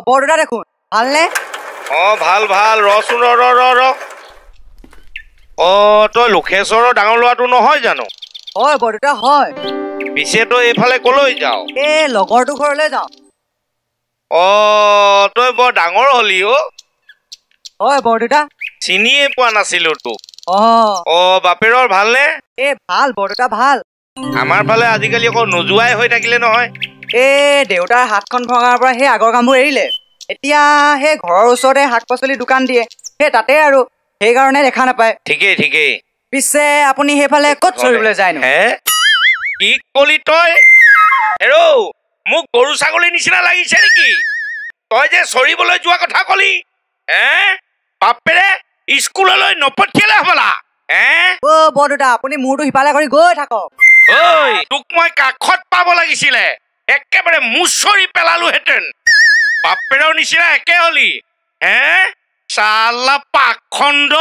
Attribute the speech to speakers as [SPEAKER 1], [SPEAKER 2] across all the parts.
[SPEAKER 1] বৰদেউতা দেখোন ভালনে?
[SPEAKER 2] ভাল ভাল ৰচোন ৰ তই লোকেশ্বৰৰ ডাঙৰ ল'ৰাটো নহয় জানো?
[SPEAKER 1] হয় বৰদেউতা হয়।
[SPEAKER 2] পিছে তই এইফালে কলৈ যাও?
[SPEAKER 1] এই লগৰটো ঘৰলৈ যাওঁ।
[SPEAKER 2] তই বৰ ডাঙৰ হলি
[SPEAKER 1] হয় বৰদেউতা।
[SPEAKER 2] চিনিয়ে পোৱা নাছিলো তোক। বাপেৰৰ ভালনে?
[SPEAKER 1] ভাল বৰদেউতা ভাল।
[SPEAKER 2] আমাৰ ফালে আজিকালি আকৌ নোযোৱাই হৈ থাকিলে নহয়।
[SPEAKER 1] দেউতাৰ হাতখন ভঙাৰ পৰা সেই আগৰ কামবোৰ এৰিলে। এতিয়া সেই ঘৰৰ ওচৰতে শাক পাচলি দোকান দিয়ে, সেই তাতে আৰু সেইকাৰণে দেখা নাপায়।
[SPEAKER 2] ঠিকেই
[SPEAKER 1] পিছে আপুনি সেইফালে ক'ত চৰিবলৈ যায়নো?
[SPEAKER 2] কি কলি তই? মোক গৰু ছাগলীৰ নিচিনা লাগিছে নেকি? তই যে চৰিবলৈ যোৱা কথা কলি, বাপেৰে স্কুললৈ নপঠিয়ালে হবলা।
[SPEAKER 1] বৰদেউতা আপুনি মূৰটো সিফালে কৰি গৈ থাকক।
[SPEAKER 2] তোক মই কাষত পাব লাগিছিলে, একেবাৰে মুচৰি পেলালোহেঁতেন। বাপেৰৰ নিচিনা একে হলি চালা পাখণ্ড।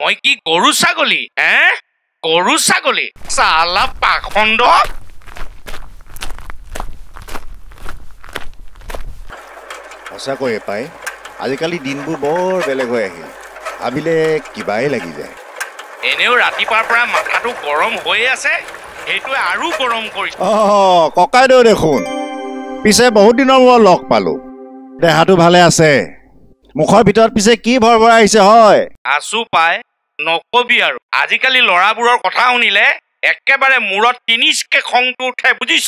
[SPEAKER 2] মই কি গৰু ছাগলী? গৰু ছাগলী চালা পাখণ্ড।
[SPEAKER 3] সঁচাকৈয়ে পাই আজিকালি দিনবোৰ বৰ বেলেগ হৈ আহিল, ভাবিলে কিবাই লাগি যায়।
[SPEAKER 2] এনেও ৰাতিপুৱাৰ পৰা মাথাটো গৰম হৈয়ে আছে, সেইটোৱে আৰু গৰম কৰিছে।
[SPEAKER 3] ককাইদেউ দেখোন, পিছে বহুত দিনৰ মূৰত লগ পালো। দেহাটো ভালে আছে? মুখৰ ভিতৰত পিছে কি ভৰভৰাই আহিছে? হয়
[SPEAKER 2] আছো পাই, নকবি আৰু। আজিকালি ল'ৰাবোৰৰ কথা শুনিলে একেবাৰে মূৰত তিনিচকে খংটো উঠে, বুজিছ?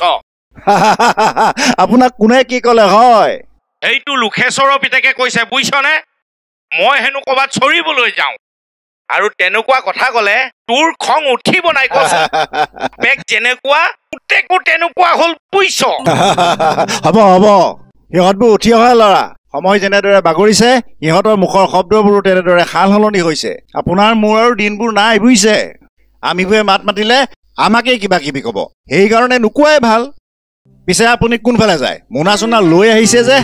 [SPEAKER 3] আপোনাক কোনে কি কলে? হয়
[SPEAKER 2] সেইটো লোকেশ্বৰৰ পিতেকে কৈছে, বুজিছনে? মই হেনো ক'ৰবাত চৰিবলৈ যাওঁ আৰু তেনেকুৱা কথা কলে তোৰ খং উঠিব নাই কৈছে। বেগ যেনেকুৱা পুতেকো তেনেকুৱা হল, বুজিছ?
[SPEAKER 3] হ'ব সিহঁতবোৰ উঠি অহা ল'ৰা। সময় যেনেদৰে বাগৰিছে সিহঁতৰ মুখৰ শব্দবোৰো তেনেদৰে সাল সলনি হৈছে। আপোনাৰ মোৰ আৰু দিনবোৰ নাই, বুজিছে? আমিবোৰে মাত মাতিলে আমাকেই কিবা কিবি কব, সেইকাৰণে নোকোৱাই ভাল। পিছে আপুনি কোনফালে যায়? মোনা চোনা লৈ আহিছে যে?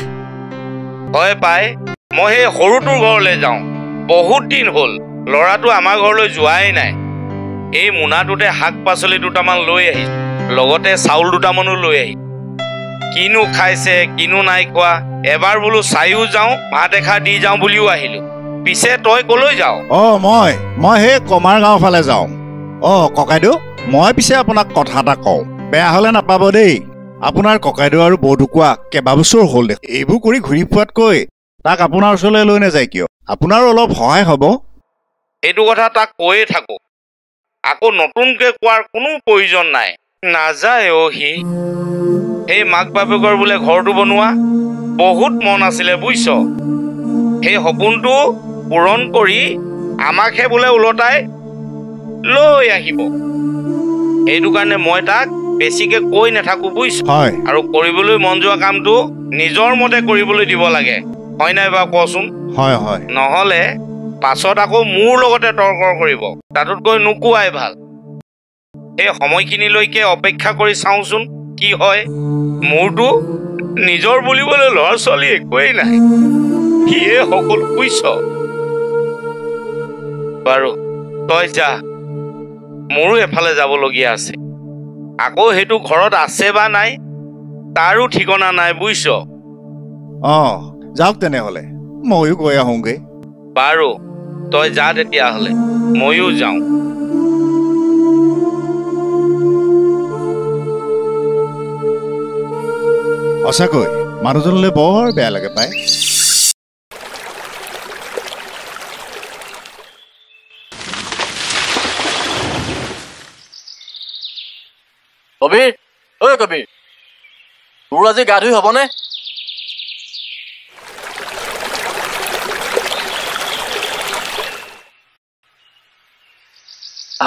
[SPEAKER 2] হয় পাই, মই সেই সৰুটোৰ ঘৰলৈ যাওঁ। বহুত দিন হ'ল ল'ৰাটো আমাৰ ঘৰলৈ যোৱাই নাই। এই মোনাটোতে শাক পাচলি দুটামান লৈ আহিছো, লগতে চাউল দুটামানো লৈ আহিছো। কিনো খাইছে কিনো নাই খোৱা, এবাৰ বোলো চাইও যাওঁ, ভাত এষাৰ দি যাওঁ বুলিও আহিলো। পিছে তই কলৈ যাও?
[SPEAKER 3] মই সেই কমাৰ গাঁও ফালে যাওঁ। ককাইদেউ, মই পিছে আপোনাক কথা এটা কওঁ, বেয়া হলে নাপাব দেই। আপোনাৰ ককাইদেউ আৰু বৌঢুকুৱা কেইবাবছৰ হ'ল দেখোন। এইবোৰ কৰি ঘূৰি ফুৰাতকৈ তাক আপোনাৰ ওচৰলৈ লৈ নাযায় কিয়? আপোনাৰো অলপ সহায় হ'ব।
[SPEAKER 2] এইটো কথা তাক কৈয়ে থাকো, আকৌ নতুনকে কোৱাৰ কোনো প্ৰয়োজন নাই। নাযায় সি। সেই মাক বাপেকৰ বোলে ঘৰটো বনোৱা বহুত মন আছিলে, বুজিছ? সেই সপোনটো পূৰণ কৰি আমাকহে বোলে ওলটাই লৈ আহিব। সেইটো কাৰণে মই তাক বেছিকে কৈ নাথাকো, বুজিছ? আৰু কৰিবলৈ মন যোৱা কামটো নিজৰ মতে কৰিবলৈ দিব লাগে, হয় নাই বাৰু কচোন?
[SPEAKER 3] হয়
[SPEAKER 2] নহলে পাছত আকৌ মোৰ লগতে তৰ্ক কৰিব, তাতোতকৈ নোকোৱাই ভাল। সেই সময়খিনিলৈকে অপেক্ষা কৰি চাওঁচোন কি হয়। মোৰতো নিজৰ বুলিবলৈ ল'ৰা ছোৱালী একোৱেই নাই, সিয়ে সকলো, বুজিছ? বাৰু তই যা, মোৰো এফালে যাবলগীয়া আছে। আকৌ সেইটো ঘৰত আছে বা নাই তাৰো ঠিকনা নাই, বুজিছ?
[SPEAKER 3] যাওক তেনেহলে, ময়ো গৈ আহোঁগে।
[SPEAKER 2] বাৰু তই যা তেতিয়াহলে, ময়ো যাওঁ।
[SPEAKER 3] সঁচাকৈ মানুহজনলৈ বৰ বেয়া লাগে পাই।
[SPEAKER 4] কবিৰ, কবিৰ, তোৰ আজি গা ধুই হবনে?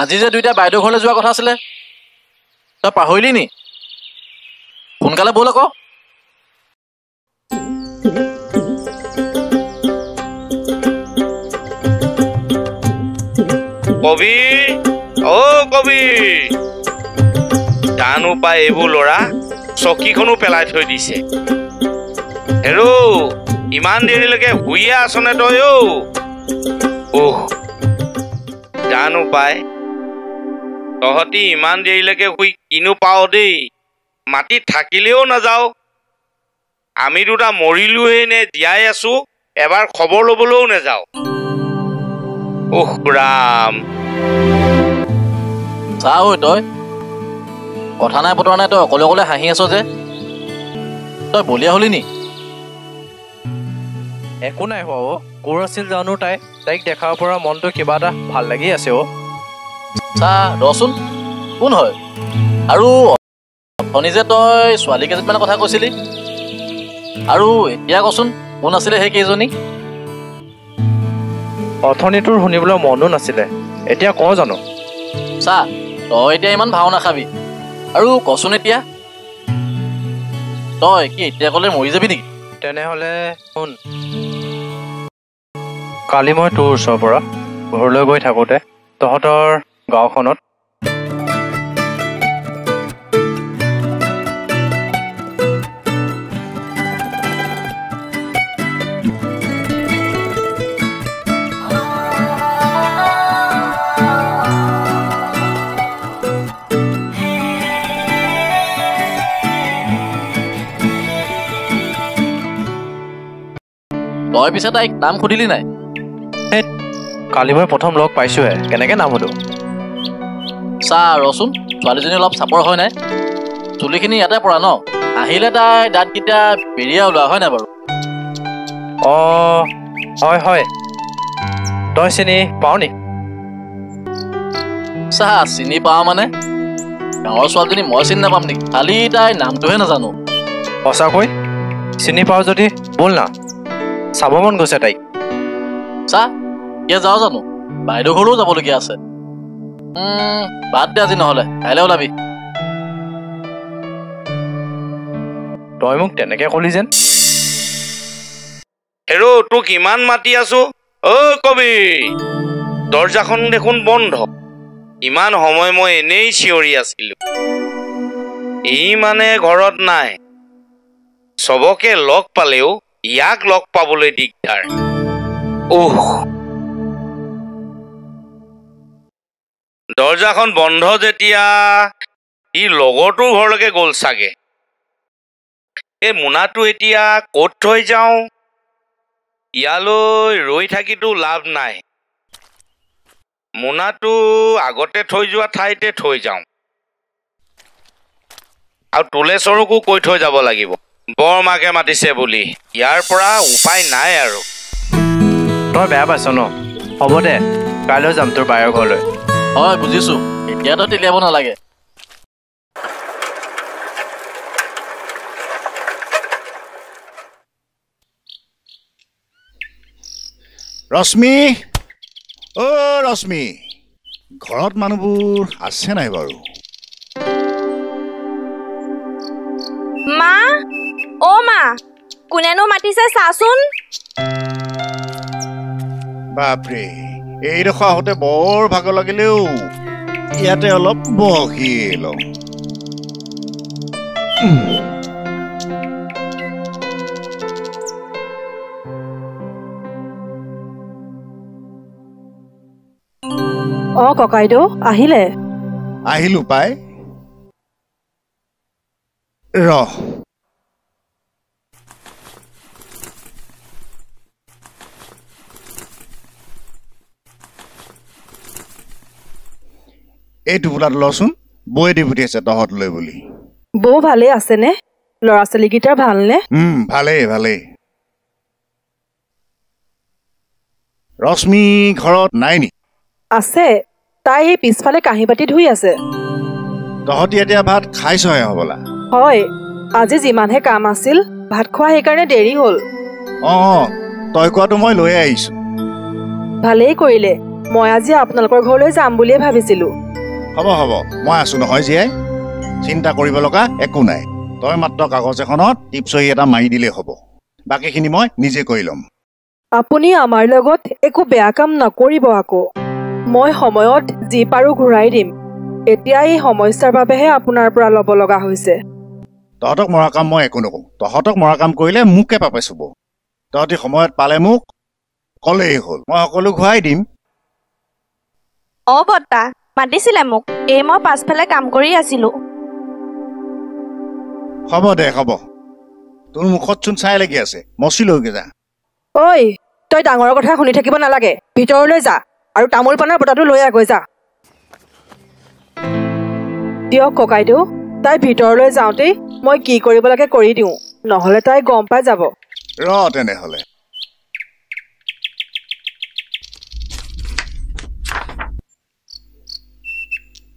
[SPEAKER 4] আজি যে দুইটা বাইদেউ ঘৰলৈ যোৱা কথা আছিলে, তই পাহৰিলি নি? সোনকালে বল আকৌ।
[SPEAKER 2] কবিৰ, জানো পাই এইবোৰ ল'ৰা চকীখনো পেলাই থৈ দিছে। ইমান দেৰিলৈকে শুইয়ে আছনে তই? জানো পাই তহঁতি ইমান দেৰিলৈকে শুই কিনো পাও দেই, মাটিত থাকিলেও নাযাও। আমি দুটা মৰিলোহে নে জীয়াই আছো এবাৰ খবৰ ল'বলৈও নেযাওঁ। উহ ৰাম।
[SPEAKER 4] চা ঐ তই কথা নাই বতৰা নাই, তই অকলে অকলে হাঁহি আছ যে, তই বলিয়া হলি নি?
[SPEAKER 5] একো নাই হোৱা অ'। ক'ৰ আছিল জানো তাইক দেখাৰ পৰা মনটো কিবা এটা ভাল লাগি আছে অ'।
[SPEAKER 4] চা ৰচোন, কোন হয়? আৰু অথনি যে তই ছোৱালী কেইজনীমানৰ কথা কৈছিলি, আৰু এতিয়া কচোন কোন আছিলে সেই কেইজনী?
[SPEAKER 5] অথনিটোৰ শুনিবলৈ মনো নাছিলে, এতিয়া ক জানো?
[SPEAKER 4] চা তই এতিয়া ইমান ভাও নাখাবি, আৰু কচোন এতিয়া তই কি এতিয়া ক'লে মৰি যাবি নেকি?
[SPEAKER 5] তেনেহ'লে শুন, কালি মই তোৰ ওচৰৰ পৰা ঘৰলৈ গৈ থাকোঁতে তহঁতৰ গাঁওখনত
[SPEAKER 4] তই পিছে তাইক নাম সুধিলি নাই?
[SPEAKER 5] কালি মই প্ৰথম লগ পাইছোঁহে, কেনেকৈ নাম সুধো?
[SPEAKER 4] চা ৰচোন, ছোৱালীজনী অলপ চাপৰ হয় নাই? চুলিখিনি ইয়াতে পৰা ন, আহিলে তাই দাঁতকেইটা বেৰিয়া ওলোৱা হয় নাই বাৰু?
[SPEAKER 5] অঁ হয়, তই চিনি পাৱ নি?
[SPEAKER 4] চা চিনি পাওঁ মানে গাঁৱৰ ছোৱালীজনী মই চিনি নাপাম নেকি? খালি তাই নামটোহে নাজানো।
[SPEAKER 5] সঁচাকৈ চিনি পাৱ যদি ব'ল না, চাব মন গৈছে তাইক।
[SPEAKER 4] চা এতিয়া যাওঁ জানো? বাইদেউ ঘৰলৈও যাবলগীয়া আছে। বাদ দে আজি নহ'লে, কাইলৈ ওলাবি।
[SPEAKER 5] তই মোক তেনেকৈ ক'লি যেন?
[SPEAKER 2] হেৰৌ তোক ইমান মাতি আছো। অ' কবি, দৰ্জাখন দেখোন বন্ধ। ইমান সময় মই এনেই চিঞৰি আছিলো। ই মানে ঘৰত নাই। চবকে লগ পালেও ইয়াক লগ পাবলৈ দিগদাৰ। দৰ্জাখন বন্ধ যেতিয়া ই লগৰটোৰ ঘৰলৈকে গ'ল চাগে। এই মোনাটো এতিয়া ক'ত থৈ যাওঁ? ইয়ালৈ ৰৈ থাকিতো লাভ নাই। মোনাটো আগতে থৈ যোৱা ঠাইতে থৈ যাওঁ। আৰু তুলেশ্বৰকো কৈ থৈ যাব লাগিব, বৰমাকে মাতিছে বুলি। ইয়াৰ পৰা উপায় নাই আৰু।
[SPEAKER 5] তই বেয়া পাইছ ন? হ'ব দে, কাইলৈ যাম তোৰ বায়েৰ ঘৰলৈ।
[SPEAKER 4] হয় বুজিছো, এতিয়া তই তেলিয়াব নালাগে।
[SPEAKER 3] ৰশ্মি, অ' ৰশ্মি, ঘৰত মানুহবোৰ আছে নাই বাৰু?
[SPEAKER 6] মা, অ' মা, কোনেনো মাতিছে চাচোন।
[SPEAKER 3] বাপৰে, এইডোখৰ আহোঁতে বৰ ভাগৰ লাগিলেও, ইয়াতে অলপ বহি লওঁ।
[SPEAKER 7] অ' ককাইদেউ আহিলে?
[SPEAKER 3] আহিলো পাই। ৰহ, এই টোপোলাটো লচোন, বৌয়ে দি পঠিয়াইছে তহঁতলৈ বুলি।
[SPEAKER 7] বৌ ভালেই আছেনে? ল'ৰা ছোৱালীকেইটাৰ ভালনে?
[SPEAKER 3] ভালেই। ৰশ্মি ঘৰত নাই নি?
[SPEAKER 7] আছে, তাই এই পিছফালে কাঁহী বাতি ধুই আছে।
[SPEAKER 3] তহঁতি এতিয়া ভাত খাইছহে হ'বলা?
[SPEAKER 7] হয়, আজি যিমানহে কাম আছিল, ভাত খোৱা সেইকাৰণে দেৰি হ'ল।
[SPEAKER 3] অঁ, তই কোৱাটো মই লৈয়ে আহিছো।
[SPEAKER 7] ভালেই কৰিলে, মই আজি আপোনালোকৰ ঘৰলৈ যাম বুলিয়ে ভাবিছিলো।
[SPEAKER 3] হ'ব, মই আছো নহয় জীয়াই, চিন্তা কৰিব লগা একো নাই। তই মাত্ৰ কাগজ এখনত টিপচহী এটা মাৰি দিলেই হ'ব, বাকীখিনি মই নিজে কৰি ল'ম।
[SPEAKER 7] আপুনি আমাৰ লগত একো বেয়া কাম নকৰিব আকৌ। মই সময়ত যি পাৰো ঘূৰাই দিম। এতিয়া এই সমস্যাৰ বাবেহে আপোনাৰ পৰা ল'ব লগা হৈছে।
[SPEAKER 3] তহঁতক মৰা কাম মই একো নকওঁ। তহঁতক মৰা কাম কৰিলে মোকে পাপে চুব। তহঁতি সময়ত পালে মোক ক'লেই হ'ল, মই সকলো ঘূৰাই দিম।
[SPEAKER 6] অ বৰ্তা, মাতিছিলে মোক। এই মই পাছফালে কাম কৰি আছিলো।
[SPEAKER 3] হ'ব দে, হ'ব। তোৰ মুখত চোন চাই লাগি আছে মচি লৈকে যা
[SPEAKER 7] ঐ তই ডাঙৰৰ কথা শুনি থাকিব নালাগে ভিতৰলৈ যা আৰু তামোল পাণৰ বটাটো লৈ আগৈ যা দিয়ক ককাইদেউ তাই ভিতৰলৈ যাওঁতেই মই কি কৰিব লাগে কৰি দিওঁ নহ'লে তাই গম পাই যাব
[SPEAKER 3] ৰ তেনেহ'লে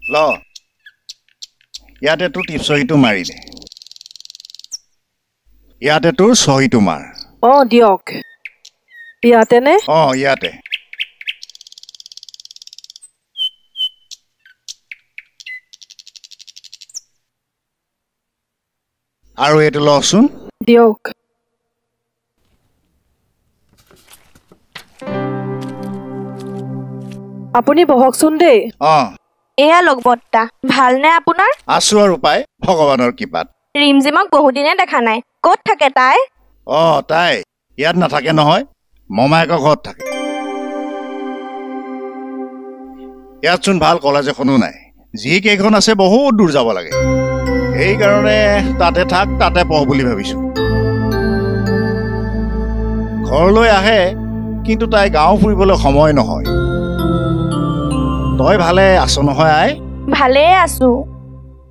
[SPEAKER 3] ল ইয়াতে তোৰ টিপচহীটো মাৰি দে ইয়াতে তোৰ চহীটো মাৰ
[SPEAKER 7] অঁ দিয়ক ইয়াতেনে
[SPEAKER 3] অঁ ইয়াতে আৰু এইটো লচোন
[SPEAKER 7] দিয়ক আপুনি বহকচোন দেই
[SPEAKER 3] অঁ
[SPEAKER 6] এয়া লগ বৰ্তা ভালনে আপোনাৰ
[SPEAKER 3] আছো আৰু পাই ভগৱানৰ কৃপাত
[SPEAKER 6] ৰিমজিমক বহুদিনে দেখা নাই ক'ত থাকে তাই
[SPEAKER 3] অঁ তাই ইয়াত নাথাকে নহয় মমায়েকৰ ঘৰত থাকে ইয়াত চোন ভাল কলেজ এখনো নাই যিকেইখন আছে বহুত দূৰ যাব লাগে সেইকাৰণে তাতে থাক তাতে পঢ় বুলি ভাবিছো ঘৰলৈ আহে কিন্তু তাই গাঁও ফুৰিবলৈ সময় নহয় তই ভালে আছ নহয় আই
[SPEAKER 6] ভালেই আছো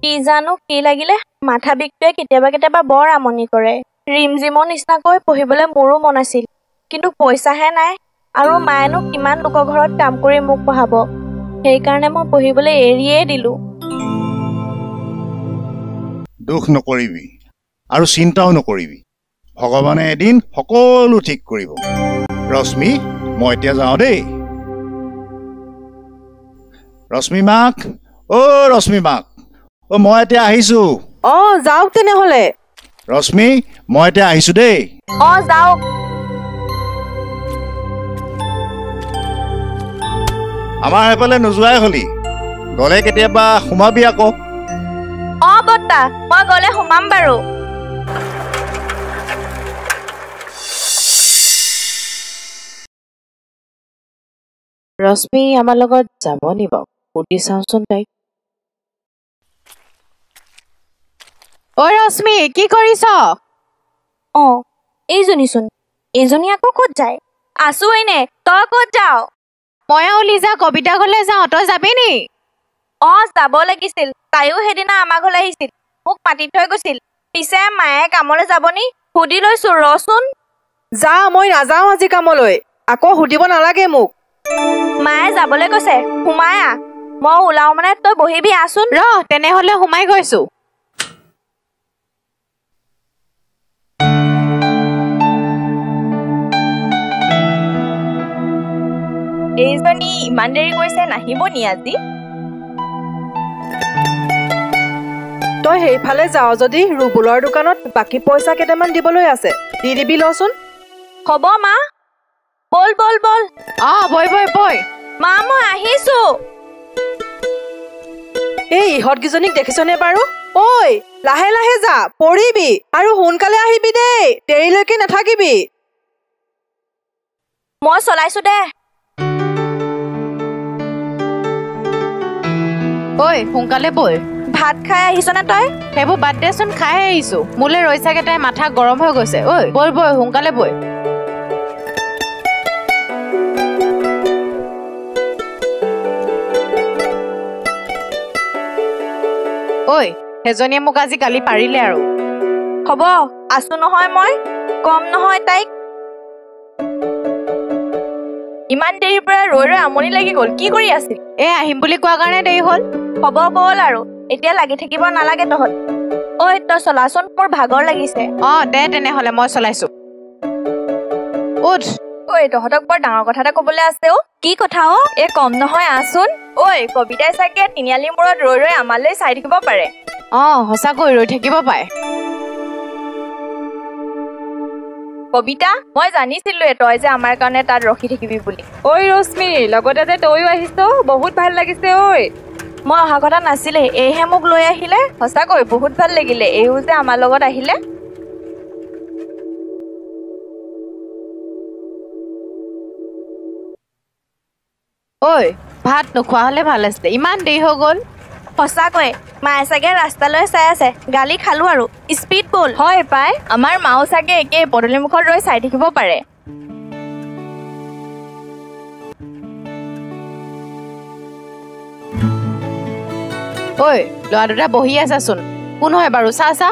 [SPEAKER 6] কি জানো কি লাগিলে মাথা বিষটোৱে কেতিয়াবা কেতিয়াবা বৰ আমনি কৰে ৰিমজিমৰ নিচিনাকৈ পঢ়িবলৈ মোৰো মন আছিল কিন্তু পইচাহে নাই আৰু মায়েনো কিমান লোকৰ ঘৰত কাম কৰি মোক পঢ়াব সেইকাৰণে মই পঢ়িবলৈ এৰিয়ে দিলো
[SPEAKER 3] দুখ নকৰিবি আৰু চিন্তাও নকৰিবি ভগৱানে এদিন সকলো ঠিক কৰিব ৰশ্মি মই এতিয়া যাওঁ দেই ৰশ্মি মাক অ' ৰশ্মি মাক অ' মই এতিয়া আহিছো
[SPEAKER 7] অঁ যাওক তেনেহ'লে
[SPEAKER 3] ৰশ্মি মই এতিয়া আহিছো দেই
[SPEAKER 6] অঁ যাওক
[SPEAKER 3] আমাৰ এইফালে নোযোৱাই হলি গ'লে কেতিয়াবা সোমাবি আকৌ
[SPEAKER 6] অঁ বৰ্তা মই গ'লে সোমাম বাৰু
[SPEAKER 8] ৰশ্মি আমাৰ লগত যাব নি বাৰু সুধি চাওঁচোন তাইক ঐ ৰশ্মি কি কৰিছ
[SPEAKER 6] অঁ এইজনীচোন এইজনী আকৌ ক'ত যায় আছো এনে তই ক'ত যাও
[SPEAKER 8] মই আৰু লিজা কবিতা ঘৰলৈ যাওঁ তই যাবি নি
[SPEAKER 6] অঁ যাব লাগিছিল তাইও সেইদিনা আমাৰ ঘৰলৈ আহিছিল মোক মাতি থৈ গৈছিল পিছে মায়ে কামলৈ যাব নি সুধি লৈছো ৰচোন
[SPEAKER 7] যা মই নাযাওঁ আজি কামলৈ আকৌ সুধিব নালাগে মোক
[SPEAKER 6] মায়ে যাবলৈ কৈছে সোমাই আহ মই ওলাও মানে তই বহিবি আছোন
[SPEAKER 8] ৰ তেনেহ'লে সোমাই গৈছো
[SPEAKER 6] এইজনী ইমান দেৰি কৰিছে নাহিব নি আজি
[SPEAKER 7] তই সেইফালে যাওঁ যদি ৰুবুলৰ দোকানত বাকী পইচা কেইটামান দিবলৈ আছে দি দিবি লচোন
[SPEAKER 6] হ'ব মা বল বল বল
[SPEAKER 8] অঁ বৈ বৈ বৈ
[SPEAKER 6] মা মই আহিছো
[SPEAKER 7] এই ইহঁতকেইজনীক দেখিছনে বাৰু ঐ লাহে লাহে যা পৰিবি আৰু সোনকালে আহিবি দেই দেৰিলৈকে নাথাকিবি
[SPEAKER 6] মই চলাইছো দে
[SPEAKER 8] ঐ সোনকালে বৈ
[SPEAKER 6] ভাত খাই আহিছনে তই
[SPEAKER 8] সেইবোৰ বাদ দেচোন খাই আহিছো মোলৈ ৰৈছাগে তাই মাথা গৰম হৈ গৈছে ঐ বৈ বৈ সোনকালে বৈ ঐ সেইজনীয়ে মোক আজি গালি পাৰিলে আৰু
[SPEAKER 6] হ'ব আছো নহয় মই কম নহয় তাইক ইমান দেৰিৰ পৰা ৰৈ ৰৈ আমনি লাগি গ'ল কি কৰি আছিল
[SPEAKER 8] এই আহিম বুলি কোৱাৰ কাৰণে দেৰি হ'ল
[SPEAKER 6] হ'ব বল আৰু এতিয়া লাগি থাকিব নালাগে তহঁত ঐ তই চলাচোন মোৰ ভাগৰ লাগিছে
[SPEAKER 8] অঁ দে তেনেহ'লে মই চলাইছো উঠ
[SPEAKER 6] ঐ তহঁতক বৰ ডাঙৰ কথা এটা ক'বলৈ আছে অ কি কথা অ এই কম নহয় আছোন ঐ কবিতাই চাগে তিনিআলি মূৰত ৰৈ ৰৈ আমালৈ চাই থাকিব পাৰে
[SPEAKER 8] অঁ সঁচাকৈ ৰৈ থাকিব পাৰে
[SPEAKER 6] কবিতা মই জানিছিলোৱে তই যে আমাৰ কাৰণে তাত ৰখি থাকিবি বুলি
[SPEAKER 9] ঐ ৰশ্মি লগতে যে তইও আহিছ বহুত ভাল লাগিছে ঐ
[SPEAKER 6] মই অহা কথা নাছিলে এইহে মোক লৈ আহিলে সঁচাকৈ বহুত ভাল লাগিলে এইও যে আমাৰ লগত আহিলে
[SPEAKER 8] ঐ ভাত নোখোৱা হ'লে ভাল আছিলে ইমান দেৰি হৈ গ'ল
[SPEAKER 6] সঁচাকৈ মায়ে চাগে ৰাস্তালৈ চাই আছে গালি খালো আৰু স্পীড বল
[SPEAKER 9] হয় পাই আমাৰ মাও চাগে একে পদূলিমুখত ৰৈ চাই থাকিব পাৰে
[SPEAKER 8] ঐ ল'ৰা দুটা বহি আছাচোন কোন হয় বাৰু চা চা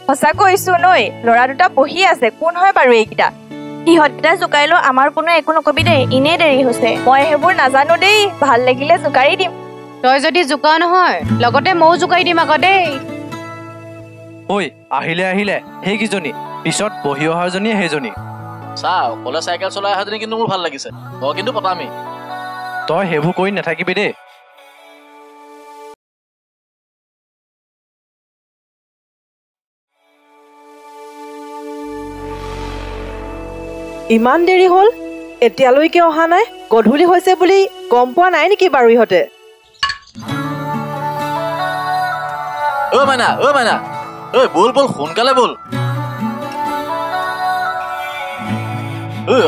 [SPEAKER 9] সঁচাকৈ চোন ঐ ল'ৰা দুটা বহি আছে কোন হয় বাৰু এইকেইটা
[SPEAKER 6] সিহঁতকেইটা জোকাৰিলেও আমাৰ কোনো একো নকবি দেই এনেই দেৰি হৈছে
[SPEAKER 9] মই সেইবোৰ নাজানো দেই ভাল লাগিলে জোকাৰি দিম
[SPEAKER 8] তই যদি জোকাও নহয় লগতে ময়ো জোকাৰি দিম আকৌ দেই
[SPEAKER 5] ঐ আহিলে আহিলে সেইকেইজনী পিছত বহি অহাজনীয়ে সেইজনী
[SPEAKER 4] চা অকলে চাইকেল চলাই অহাজনী কিন্তু মোৰ ভাল লাগিছে তই কিন্তু পতামি
[SPEAKER 5] তই সেইবোৰ কৰি নাথাকিবি দেই
[SPEAKER 7] ইমান দেৰি হ'ল এতিয়ালৈকে অহা নাই গধূলি হৈছে বুলি গম পোৱা নাই নেকি বাৰু ইহঁতে
[SPEAKER 4] মাইনা বল বল সোনকালে বল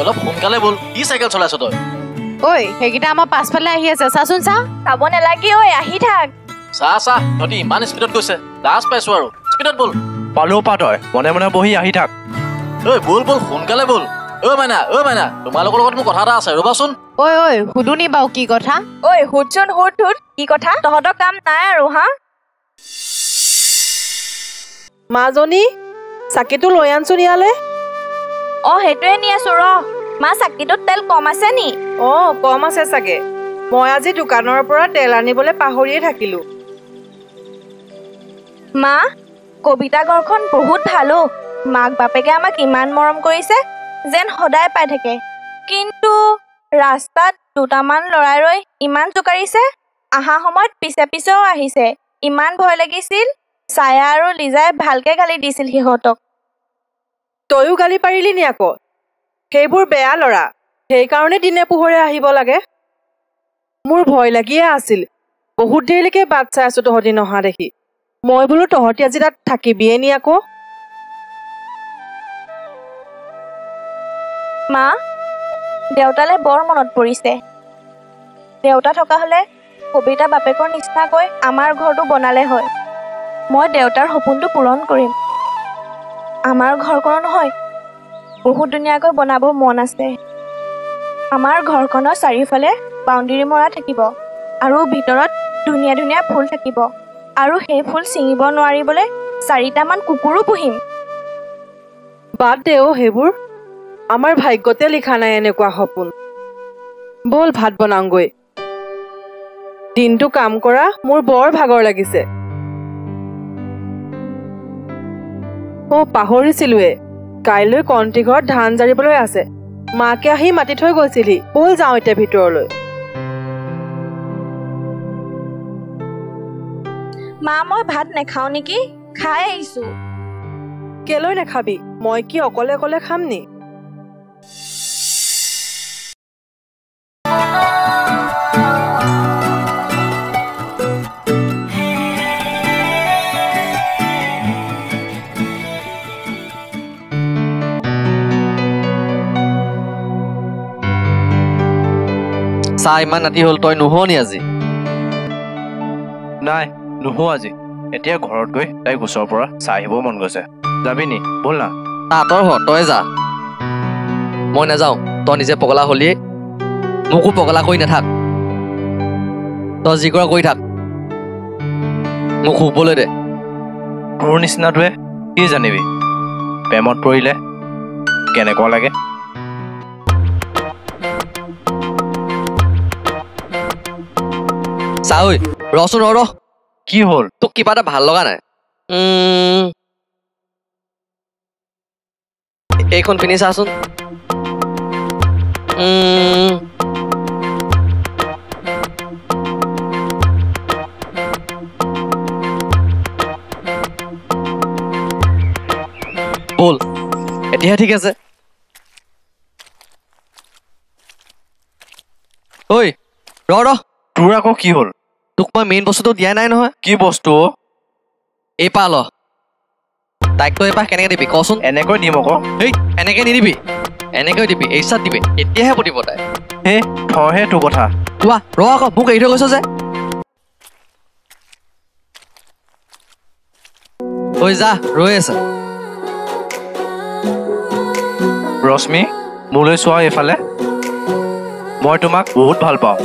[SPEAKER 4] অলপ সোনকালে বল কি চাইকেল চলাইছ তই
[SPEAKER 8] ঐ সেইকেইটা আমাৰ পাছফালে আহি আছে চাচোন চা
[SPEAKER 9] চাব নালাগে ঐ আহি থাক
[SPEAKER 4] চা তহঁতি ইমান স্পীডত গৈছে লাজ পাইছো আৰু স্পীডত বল
[SPEAKER 5] পালেও পা তই মনে মনে বহি আহি থাক
[SPEAKER 4] বল সোনকালে বল মাইনা তোমালোকৰ লগত মোৰ কথা এটা আছে ৰ'বাচোন
[SPEAKER 8] ঐ সুধো নি বাৰু কি কথা
[SPEAKER 9] ঐ সুধচোন সুধ কি কথা তহঁতৰ কাম নাই আৰু হা
[SPEAKER 7] মাজনী চাকিটো লৈ আনচোন ইয়ালে
[SPEAKER 6] সেইটোৱে নি আছো ৰ মা চাকিটোত তেল কম আছে নি
[SPEAKER 7] কম আছে চাগে মই আজি দোকানৰ পৰা তেল আনিবলৈ পাহৰিয়ে থাকিলো
[SPEAKER 6] মা কবিতা ঘৰখন বহুত ভাল মাক বাপেকে আমাক ইমান মৰম কৰিছে যেন সদায় পাই থাকে কিন্তু ৰাস্তাত দুটামান লৰাই ৰৈ ইমান জোকাৰিছে আহা সময়ত পিছে পিছেও আহিছে ইমান ভয় লাগিছিল ছায়া আৰু লিজাই ভালকে গালি দিছিল সিহঁতক
[SPEAKER 7] তয়ো গালি পাৰিলি নি আকৌ সেইবোৰ বেয়া ল'ৰা সেইকাৰণে দিনে পোহৰে আহিব লাগে মোৰ ভয় লাগিয়ে আছিল বহুত দেৰিলৈকে বাট চাই আছো তহঁতি নহা দেখি মই বোলো তহঁতি আজি তাত থাকিবিয়ে নি আকৌ
[SPEAKER 6] মা দেউতালৈ বৰ মনত পৰিছে দেউতা থকা হলে কবিতা বাপেকৰ নিচিনাকৈ আমাৰ ঘৰটো বনালে হয় মই দেউতাৰ সপোনটো পূৰণ কৰিম আমাৰ ঘৰখনো নহয় বহুত ধুনীয়াকৈ বনাব মন আছে আমাৰ ঘৰখনৰ চাৰিওফালে বাউণ্ডেৰী মৰা থাকিব আৰু ভিতৰত ধুনীয়া ধুনীয়া ফুল থাকিব আৰু সেই ফুল ছিঙিব নোৱাৰিবলৈ 4টামান কুকুৰো পুহিম
[SPEAKER 7] বাদ দে সেইবোৰ আমাৰ ভাগ্যতে লিখা নাই এনেকুৱা সপোন বল ভাত বনাওঁগৈ দিনটো কাম কৰা মোৰ বৰ ভাগৰ লাগিছে পাহৰিছিলোৱে কাইলৈ কণ্টি ঘৰত ধান জাৰিবলৈ আছে মাকে আহি মাতি থৈ গৈছিলি বল যাওঁ এতিয়া ভিতৰলৈ
[SPEAKER 6] মা মই ভাত নাখাওঁ নেকি খাই আহিছো
[SPEAKER 7] কেলৈ নাখাবি মই কি অকলে অকলে খাম নি
[SPEAKER 10] চাহ ইমান ৰাতি হ'ল তই নুশুৱনি আজি
[SPEAKER 5] নাই নুশু আজি এতিয়া ঘৰত গৈ তাইক ওচৰৰ পৰা চাই আহিব মন গৈছে যাবি নি বল না
[SPEAKER 10] আঁতৰ হ তই যা মই নাযাওঁ তই নিজে পগলা হলিয়ে মোকো পগলা কৰি নাথাক তই যি কৰা কৰি থাক মোক শুবলৈ দে
[SPEAKER 5] তোৰ নিচিনাটোৱে কি জানিবি প্ৰেমত পৰিলে কেনেকুৱা লাগে
[SPEAKER 10] চা ঐ ৰচোন ৰ
[SPEAKER 5] কি হ'ল
[SPEAKER 10] তোক কিবা এটা ভাল লগা নাই এইখন পিন্ধি চাচোন বল এতিয়াহে ঠিক আছে ঐ ৰ
[SPEAKER 5] তোৰ আকৌ কি হ'ল
[SPEAKER 10] তোক মই মেইন বস্তুটো দিয়াই নাই নহয়
[SPEAKER 5] কি বস্তু
[SPEAKER 10] এই পা ল তাইক তই এপাহ কেনেকে দিবি কচোন
[SPEAKER 5] এনেকৈ দিম আকৌ
[SPEAKER 10] এই এনেকে নিদিবি এনেকৈ দিবি এই চাত দিবি এতিয়াহে পতিব তাই
[SPEAKER 5] হে থহে তোৰ কথা
[SPEAKER 10] কোৱা ৰ আকৌ মোক এৰি থৈ গৈছ যে ঐ যা ৰৈ আছে
[SPEAKER 5] ৰশ্মি মোলৈ চোৱা এইফালে মই তোমাক বহুত ভাল পাওঁ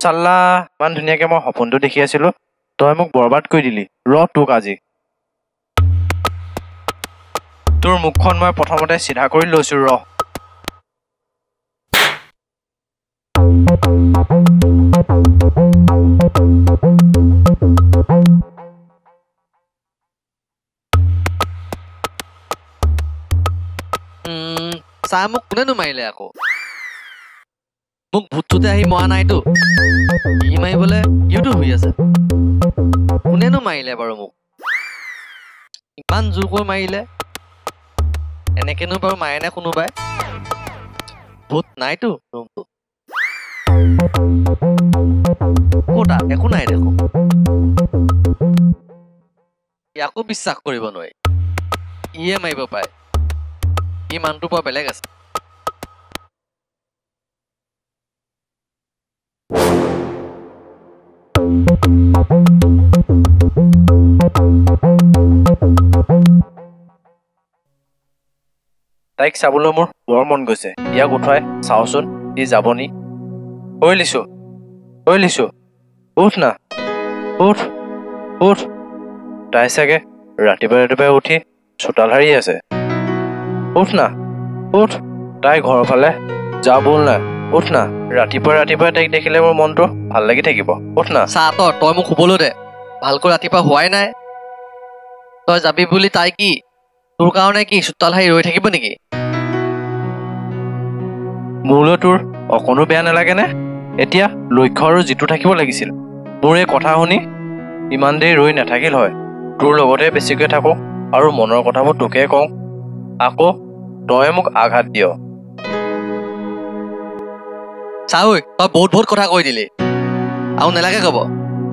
[SPEAKER 5] চাল্লা ইমান ধুনীয়াকে মই সপোনটো দেখি আছিলো তই মোক বৰবাদ কৰি দিলি তোক আজি তোৰ মুখখন মই প্ৰথমতে চিধা কৰি লৈছো
[SPEAKER 10] চাহ মোক কোনেনো মাৰিলে আকৌ মোক ভূতটোতে আহি মৰা নাইতো ই মাৰিবলে ইউটিউব হৈ আছে কোনেনো মাৰিলে বাৰু মোক ইমান জোৰকৈ মাৰিলে এনেকেনো বাৰু মাৰে নে কোনোবাই ভূত নাইতো ৰুমটো ক'তা একো নাই দেখো ইয়াকো বিশ্বাস কৰিব নোৱাৰি ইয়ে মাৰিব পাৰে ই মানুহটো বৰ বেলেগ আছে
[SPEAKER 5] তাইক চাবলৈ মোৰ বৰ মন গৈছে ইয়াক উঠোৱাই চাওচোন ই যাব নি ঐ লিছো উঠ না উঠ তাই চাগে ৰাতিপুৱাই উঠি চোতাল হাৰি আছে উঠ না উঠ তাই ঘৰৰ ফালে যা বল না উঠ না ৰাতিপুৱাই তাইক দেখিলে মোৰ মনটো ভাল লাগি থাকিব উঠ না
[SPEAKER 10] চাহ তই মোক শুবলৈ দে ভালকৈ ৰাতিপুৱা হোৱাই নাই তই যাবি বুলি তাই কি তোৰ কাৰণে কি চোতাল হাৰি ৰৈ থাকিব নেকি
[SPEAKER 5] মোলৈ তোৰ অকণো বেয়া নালাগে নে এতিয়া লক্ষ্য আৰু যিটো থাকিব লাগিছিল মোৰ এই কথা শুনি ইমান দেৰি ৰৈ নাথাকিল হয় তোৰ লগতে বেছিকৈ থাকো আৰু মনৰ কথাবোৰ তোকে কওঁ আকৌ তই মোক আঘাত দিয়
[SPEAKER 10] চাহ তই বহুত কথা কৈ দিলি আৰু নালাগে কব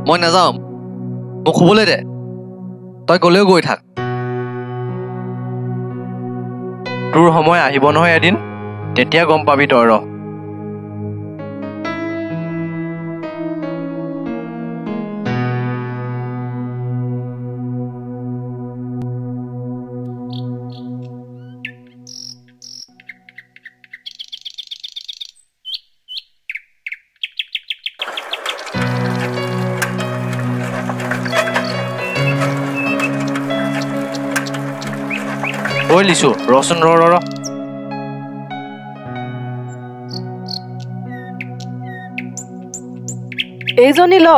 [SPEAKER 10] মই নাযাওঁ মোক শুবলৈ দে তই গলেও গৈ থাক
[SPEAKER 5] তোৰ সময় আহিব নহয় এদিন তেতিয়া গম পাবি তই ৰ ঐ লিছো ৰচোন ৰ
[SPEAKER 7] এইজনী ল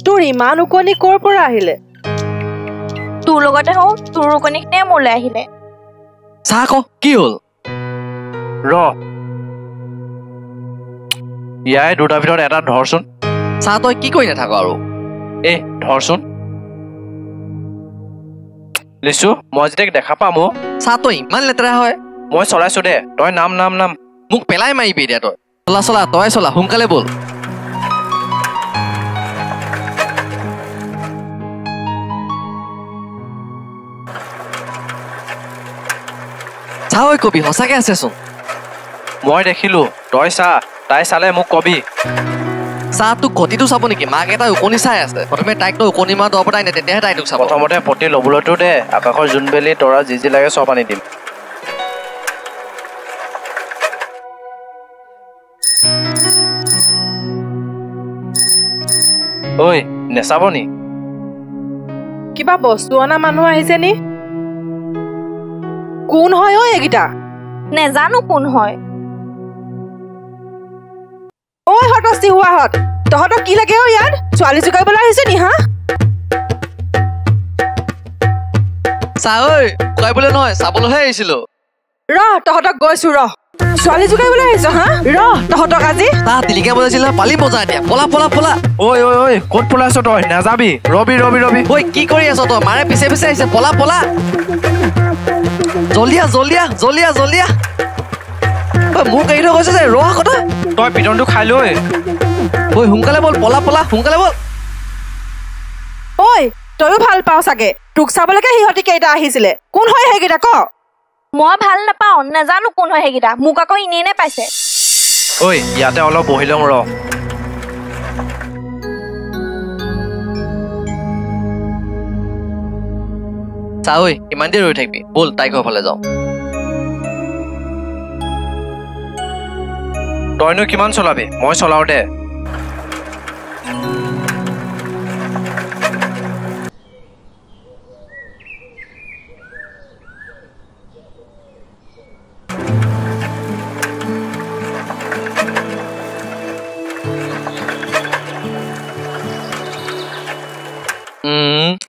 [SPEAKER 7] তোৰ ইমান উকনি ক'ৰ পৰা আহিলে
[SPEAKER 6] তোৰ লগতে হওঁ তোৰ উকনিখনে মোলৈ আহিলে
[SPEAKER 10] চাহ ক কি হ'ল
[SPEAKER 5] ৰ ইয়াই দুটাৰ ভিতৰত এটা ধৰচোন
[SPEAKER 10] চাহ তই কি কৰি নাথাক আৰু
[SPEAKER 5] ধৰচোন লিছো মই যেতিয়া দেখা পাম
[SPEAKER 10] চাহ তই ইমান লেতেৰা হয়
[SPEAKER 5] মই চলাইছো দে তই নাম
[SPEAKER 10] মোক পেলাই মাৰিবি এতিয়া তই চলা তই চলা সোনকালে বল চাহ কবি সঁচাকে আছেচোন
[SPEAKER 5] মই দেখিলো তই চা তাই চালে মোক কবি
[SPEAKER 10] চাহ তোক গতিটো চাব নেকি মাক এটা উকনি চাই আছে প্ৰথমে তাইক তই উকনি মাৰ দৰৱ নাই তেতিয়াহে তাই তোক চাব
[SPEAKER 5] প্ৰথমতে পতি ল'বলৈতো দে আকাশৰ জোনবেলি তৰা যি লাগে চব আনি দিম ঐ নেচাব নি
[SPEAKER 7] কিবা বস্তু অনা মানুহ আহিছে নি কোন হয় এইকেইটা
[SPEAKER 6] নেজানো কোন হয়
[SPEAKER 7] ঐ হতস্তি হোৱাহঁত তহঁতক কি লাগে ইয়াত ছোৱালী জোকাইবলৈ আহিছে নি হা
[SPEAKER 10] চাহ খুৱাইবলৈ নহয় চাবলৈহে আহিছিলো
[SPEAKER 7] তহঁতক গৈছো ছোৱালী জোকাইবলৈ আহিছ হা তহঁতক আজি
[SPEAKER 10] চাহ তিলিকা বজাইছিল পালি বজা এতিয়া পলা
[SPEAKER 5] ঐ ক'ত পলাইছ তই নাযাবি ৰবি
[SPEAKER 10] ঐ কি কৰি আছ তই মাৰে পিছে আহিছে পলা জলিয়া মোক এৰি থৈ গৈছে যে ৰ কথা
[SPEAKER 5] তই পিটনটো খাই লৈ
[SPEAKER 10] ঐ সোনকালে বল পলা সোনকালে বল
[SPEAKER 7] ঐ তইও ভাল পাও চাগে তোক চাবলৈকে সিহঁতি কেইটা আহিছিলে কোন হয় সেইকেইটা ক
[SPEAKER 6] মই ভাল নাপাওঁ, নাজানো কোন হয় সেইকেইটা। মোক আকৌ এনেই এনে পাইছে।
[SPEAKER 5] ঐ ইয়াতে অলপ বহি লওঁ ৰ।
[SPEAKER 10] চা ঐ ইমান দেৰি ৰৈ থাকিবি, ব'ল তাইৰ ঘৰৰ ফালে যাওঁ।
[SPEAKER 5] তইনো কিমান চলাবি, মই চলাওঁ দে।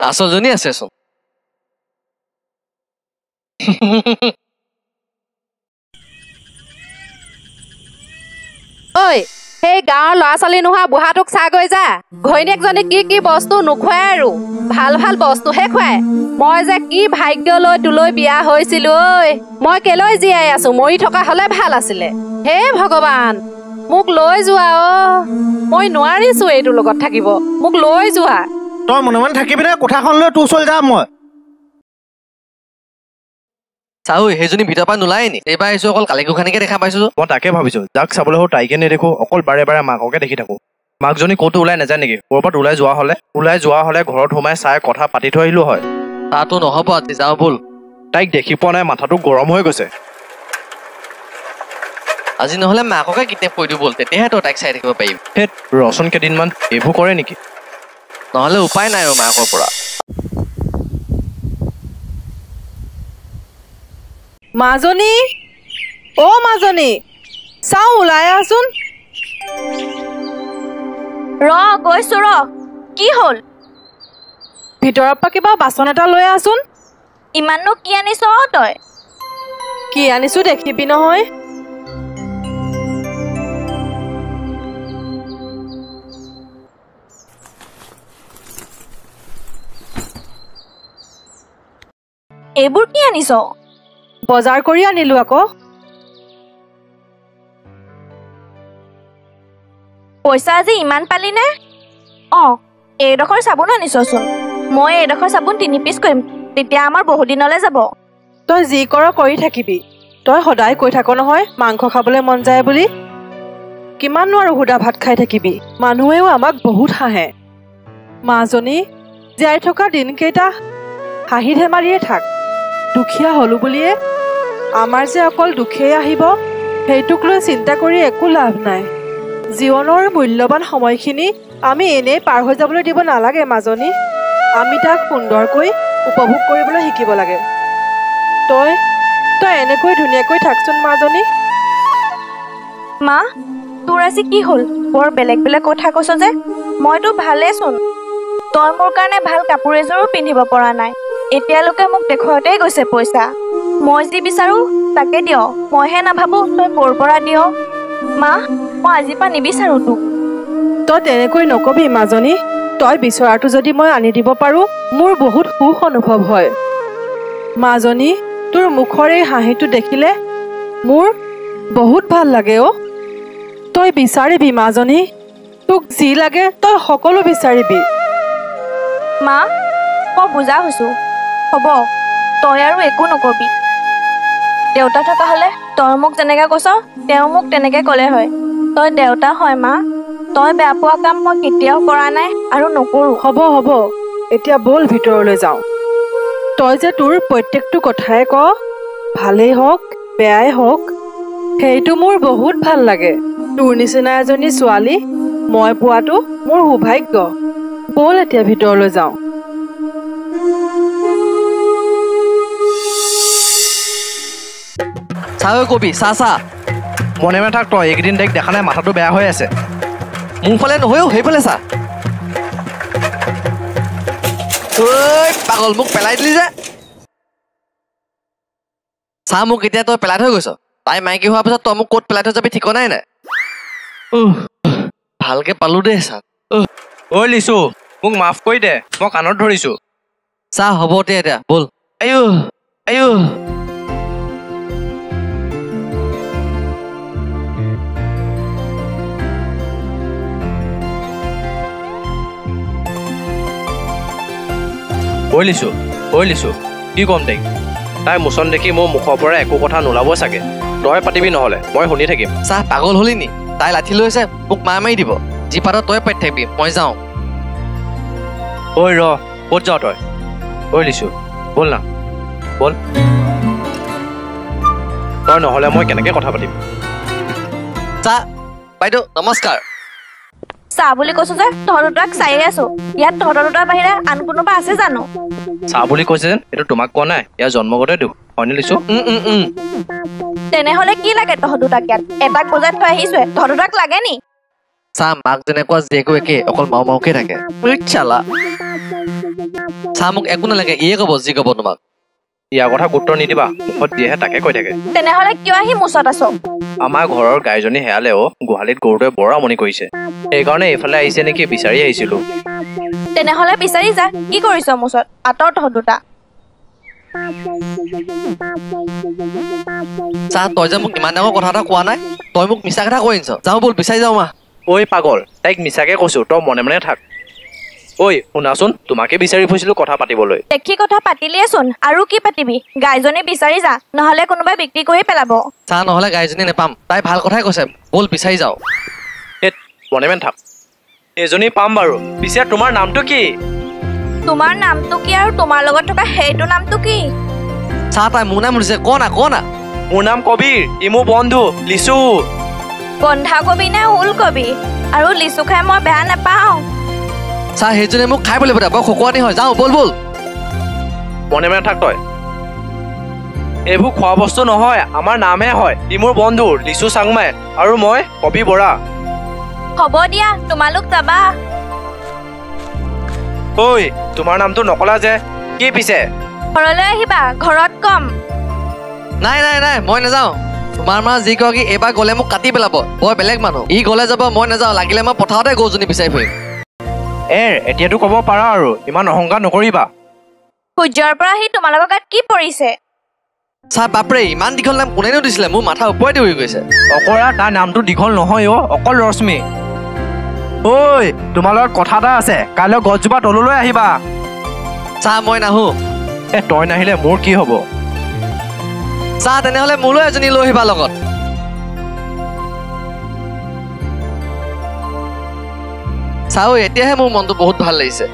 [SPEAKER 10] আচলজনী আছে চোন।
[SPEAKER 8] ঐ সেই গাঁৱৰ ল'ৰা ছোৱালী নোহোৱা বুঢ়াটোক চাগৈ যা। ঘৈণীয়েকজনী কি কি বস্তু নোখোৱাই আৰু ভাল ভাল বস্তুহে খুৱাই। মই যে কি ভাগ্য লৈ তোলৈ বিয়া হৈছিলো ঐ। মই কেলৈ জীয়াই আছো, মৰি থকা হলে ভাল আছিলে। হে ভগৱান মোক লৈ যোৱা অ। মই নোৱাৰিছো এইটোৰ লগত থাকিব, মোক লৈ যোৱা।
[SPEAKER 5] তই মনে মনে থাকিবি নে কোঠাখন লৈ তোৰ ওচৰলৈ যাম মই।
[SPEAKER 10] চা ঐ সেইজনী ভিতৰৰ পৰা নোলাই নি? এইবাৰ আহিছো অকল কালি গোসানীকে দেখা পাইছো।
[SPEAKER 5] মই তাকে ভাবিছো যাক চাবলৈ হও তাইকে নেদেখো, অকল বাৰে বাৰে মাককে দেখি থাকো। মাকজনী ক'তো ওলাই নাযায় নেকি? ক'ৰবাত ওলাই যোৱা হলে ঘৰত সোমাই চাই কথা পাতি থৈ আহিলো হয়।
[SPEAKER 10] তাতো নহব, আজি যাওঁ ব'ল।
[SPEAKER 5] তাইক দেখি পোৱা নাই, মাথাটো গৰম হৈ গৈছে।
[SPEAKER 10] আজি নহলে মাককে কিডনেপ কৰি দিওঁ ব'ল, তেতিয়াহে তই তাইক চাই থাকিব পাৰিবি।
[SPEAKER 5] সেই ৰচোন কেইদিনমান এইবোৰ কৰে নেকি?
[SPEAKER 10] নহলে উপায় নাই আৰু মাকৰ পৰা।
[SPEAKER 7] মাজনী, অ মাজনী, চাওঁ ওলাই আহচোন।
[SPEAKER 6] ৰ গৈছো ৰ। কি হ'ল?
[SPEAKER 7] ভিতৰৰ পৰা কিবা বাচন এটা লৈ আহচোন।
[SPEAKER 6] ইমাননো কি আনিছ তই?
[SPEAKER 7] কি আনিছো দেখিবি নহয়।
[SPEAKER 6] এইবোৰ কি আনিছ?
[SPEAKER 7] বজাৰ কৰি আনিলো আকৌ।
[SPEAKER 6] পইচা আজি ইমান পালি নে? এইডোখৰ চাবোন আনিছচোন। মই এইডোখৰ চাবোন 3 পিচ কৰিম, তেতিয়া আমাৰ বহুত দিনলৈ যাব।
[SPEAKER 7] তই যি কৰ কৰি থাকিবি। তই সদায় কৈ থাক নহয় মাংস খাবলৈ মন যায় বুলি। কিমাননো আৰু সুদা ভাত খাই থাকিবি? মানুহেও আমাক বহুত হাঁহে। মাজনী জীয়াই থকা দিনকেইটা হাঁহি ধেমালিয়ে থাক। দুখীয়া হলো বুলিয়ে আমাৰ যে অকল দুখেই আহিব, সেইটোক লৈ চিন্তা কৰি একো লাভ নাই। জীৱনৰ মূল্যৱান সময়খিনি আমি এনেই পাৰ হৈ যাবলৈ দিব নালাগে মাজনী। আমি তাক সুন্দৰকৈ উপভোগ কৰিবলৈ শিকিব লাগে। তই এনেকৈ ধুনীয়াকৈ থাকচোন মাজনী।
[SPEAKER 6] মা তোৰ আজি কি হ'ল? বৰ বেলেগ বেলেগ কথা কৈছ যে। মইতো ভালেচোন। তই মোৰ কাৰণে ভাল কাপোৰ এযোৰো পিন্ধিব পৰা নাই। এতিয়ালৈকে মোক দেখুৱাতেই গৈছে পইচা। মই যি বিচাৰো তাকে দিয়, মইহে নাভাবো তই ক'ৰ পৰা দিয়। মা মই আজিৰ পৰা নিবিচাৰো তোক।
[SPEAKER 7] তই তেনেকৈ নকবি মাজনী। তই বিচৰাটো যদি মই আনি দিব পাৰো মোৰ বহুত সুখ অনুভৱ হয়। মাজনী তোৰ মুখৰ এই হাঁহিটো দেখিলে মোৰ বহুত ভাল লাগে অ। তই বিচাৰিবি মাজনী, তোক যি লাগে তই সকলো বিচাৰিবি।
[SPEAKER 6] মা মই বুজা হৈছো, হ'ব তই আৰু একো নকবি। দেউতা থকা হলে তই মোক যেনেকে কৈছ তেওঁ মোক তেনেকে ক'লে হয়। তই দেউতা হয় মা। তই বেয়া পোৱা কাম মই কেতিয়াও কৰা নাই আৰু নকৰো।
[SPEAKER 7] হ'ব এতিয়া ব'ল ভিতৰলৈ যাওঁ। তই যে তোৰ প্ৰত্যেকটো কথাই ক, ভালেই হওক বেয়াই হওক, সেইটো মোৰ বহুত ভাল লাগে। তোৰ নিচিনা এজনী ছোৱালী মই পোৱাটো মোৰ সৌভাগ্য। ব'ল এতিয়া ভিতৰলৈ যাওঁ।
[SPEAKER 10] চাহ কবি, চাহ
[SPEAKER 5] মনে মনে থাক তই। এইকেইদিন তাইক দেখা নাই, মাথাটো বেয়া হৈ আছে।
[SPEAKER 10] মোৰ ফালে নহয়ও সেইফালে চা। ঐ পাগল, মোক পেলাই দিলি যে। চাহ মোক এতিয়া তই পেলাই থৈ গৈছ। তাই মাইকী হোৱাৰ পিছত তই মোক ক'ত পেলাই থৈ যাবি ঠিকনাই নাই। ভালকে পালো দেই চাহ।
[SPEAKER 5] ঐ লিচু, মোক মাফ কৰি দে, মই কাণত ধৰিছো।
[SPEAKER 10] চাহ হ'ব দে এতিয়া ব'ল। আয়ো
[SPEAKER 5] ঐ লিচু কি ক'ম তাইক? তাই মোচন দেখি মোৰ মুখৰ পৰা একো কথা নোলাব চাগে তই পাতিবি নহ'লে মই শুনি থাকিম
[SPEAKER 10] চাহ পাগল হলি নি তাই লাঠি লৈছে মোক মাৰ মাৰি দিব যি পাত তই পাতি থাকিবি মই যাওঁ
[SPEAKER 5] ঐ ৰ ক'ত যাওঁ তই ঐ লিচু ব'ল না ব'ল তই নহ'লে মই কেনেকৈ কথা পাতিম
[SPEAKER 10] চাহ বাইদেউ নমস্কাৰ
[SPEAKER 6] চাহ বুলি কৈছো যে তহঁতৰ দুটাক চাইয়ে আছো ইয়াত তহঁতৰ দুটাৰ বাহিৰে আন কোনোবা আছে জানো
[SPEAKER 5] চাহ বুলি কৈছে যেন এইটো তোমাক কোৱা নাই ইয়াৰ জন্মগতে দুখ হয়নে লিচু
[SPEAKER 6] তেনেহলে কি লাগে তহঁত দুটাক ইয়াত এটাক বজাই থৈ আহিছোৱে তহঁত দুটাক লাগে নি
[SPEAKER 10] চাহ মাক যেনেকুৱা জীয়েকো একে অকল মাও মাওকে থাকে চালা চাহ মোক একো নালাগে ইয়ে ক'ব যি ক'ব তোমাক
[SPEAKER 5] ইয়াৰ কথা গুৰুত্ব নিদিবা মুখত দিয়েহে তাকে কৈ থাকে
[SPEAKER 6] তেনেহলে কিয় আহি মুচত আছ
[SPEAKER 5] আমাৰ ঘৰৰ গাইজনী হেৰালেও গোহালিত গৰুটোৱে বৰ আমনি কৰিছে সেইকাৰণে এইফালে আহিছে নেকি বিচাৰি আহিছিলো
[SPEAKER 6] তেনেহলে বিচাৰি যা কি কৰিছ মুচত আঁতৰ তহঁত দুটা
[SPEAKER 10] চাহ তই যে মোক ইমান ডাঙৰ কথা এটা কোৱা নাই তই মোক মিছা কথা কৈ আনিছ যাওঁ ব'ল বিচাৰি যাওঁ মা
[SPEAKER 5] ঐ পাগল তাইক মিছাকে কৈছো তই মনে মনে থাক ঐ শুনাচোন তোমাকে বিচাৰি ফুৰিছিলো কথা পাতিবলৈ
[SPEAKER 6] দেখি কথা পাতিলিয়েচোন আৰু কি পাতিবি গাইজনী বিচাৰি যা নহলে কোনোবাই বিক্ৰী কৰি পেলাব
[SPEAKER 10] চাহ নহ'লে গাইজনী নেপাম তাই ভাল কথাই কৈছে ব'ল বিচাৰি যাওঁ
[SPEAKER 5] মনে মনে থাক এজনী পাম বাৰু পিছে তোমাৰ নামটো কি
[SPEAKER 6] তোমাৰ নামটো কি আৰু তোমাৰ লগত থকা সেইটো নামটো কি
[SPEAKER 10] চাহ তাই মোৰ নাম সুধিছে ক না
[SPEAKER 5] মোৰ নাম কবিৰ ই মোৰ বন্ধু লিচু
[SPEAKER 6] বন্ধাকবি নে ওলকবি আৰু লিচু খাই মই বেয়া নাপাওঁ
[SPEAKER 10] চাহ সেইজনে মোক খাই বুলি পতা বৰ খকুৱানি হয় যাওঁ ব'ল ব'ল
[SPEAKER 5] মনে মনে থাক তই এইবোৰ খোৱা বস্তু নহয় আমাৰ নামহে হয় ই মোৰ বন্ধু লিচু চাংমাই আৰু মই কবি বৰা
[SPEAKER 6] হ'ব দিয়া তোমালোক যাবা
[SPEAKER 5] ঐ তোমাৰ নামটো নকলা যে কি পিছে
[SPEAKER 6] ঘৰলৈ আহিবা ঘৰত কম
[SPEAKER 10] নাই মই নাযাওঁ তোমাৰ মা যি কয় কি এইবাৰ গ'লে মোক কাটি পেলাব বৰ বেলেগ মানুহ ই গ'লে যাব মই নাযাওঁ লাগিলে মই পথাৰতে গৰুজনী বিচাৰি ফুৰিম
[SPEAKER 5] এতিয়াতো ক'ব পাৰা আৰু ইমান অহংকাৰ নকৰিবা
[SPEAKER 6] সূৰ্যৰ পৰা আহি তোমালোকৰ গাত কি পৰিছে
[SPEAKER 10] চাহ বাপৰে ইমান দীঘল নাম কোনেনো দিছিলে মোৰ মাথা ওপৰতে উৰি গৈছে
[SPEAKER 5] অকৰা তাৰ নামটো দীঘল নহয় অকল ৰশ্মি ঐ তোমাৰ লগত কথা এটা আছে কাইলৈ গছজোপা তললৈ আহিবা
[SPEAKER 10] চাহ মই নাহো
[SPEAKER 5] তই নাহিলে মোৰ কি হ'ব
[SPEAKER 10] চাহ তেনেহ'লে মোলৈ এজনী লৈ আহিবা লগত চাও এতিয়াহে মোৰ মনটো বহুত ভাল লাগিছে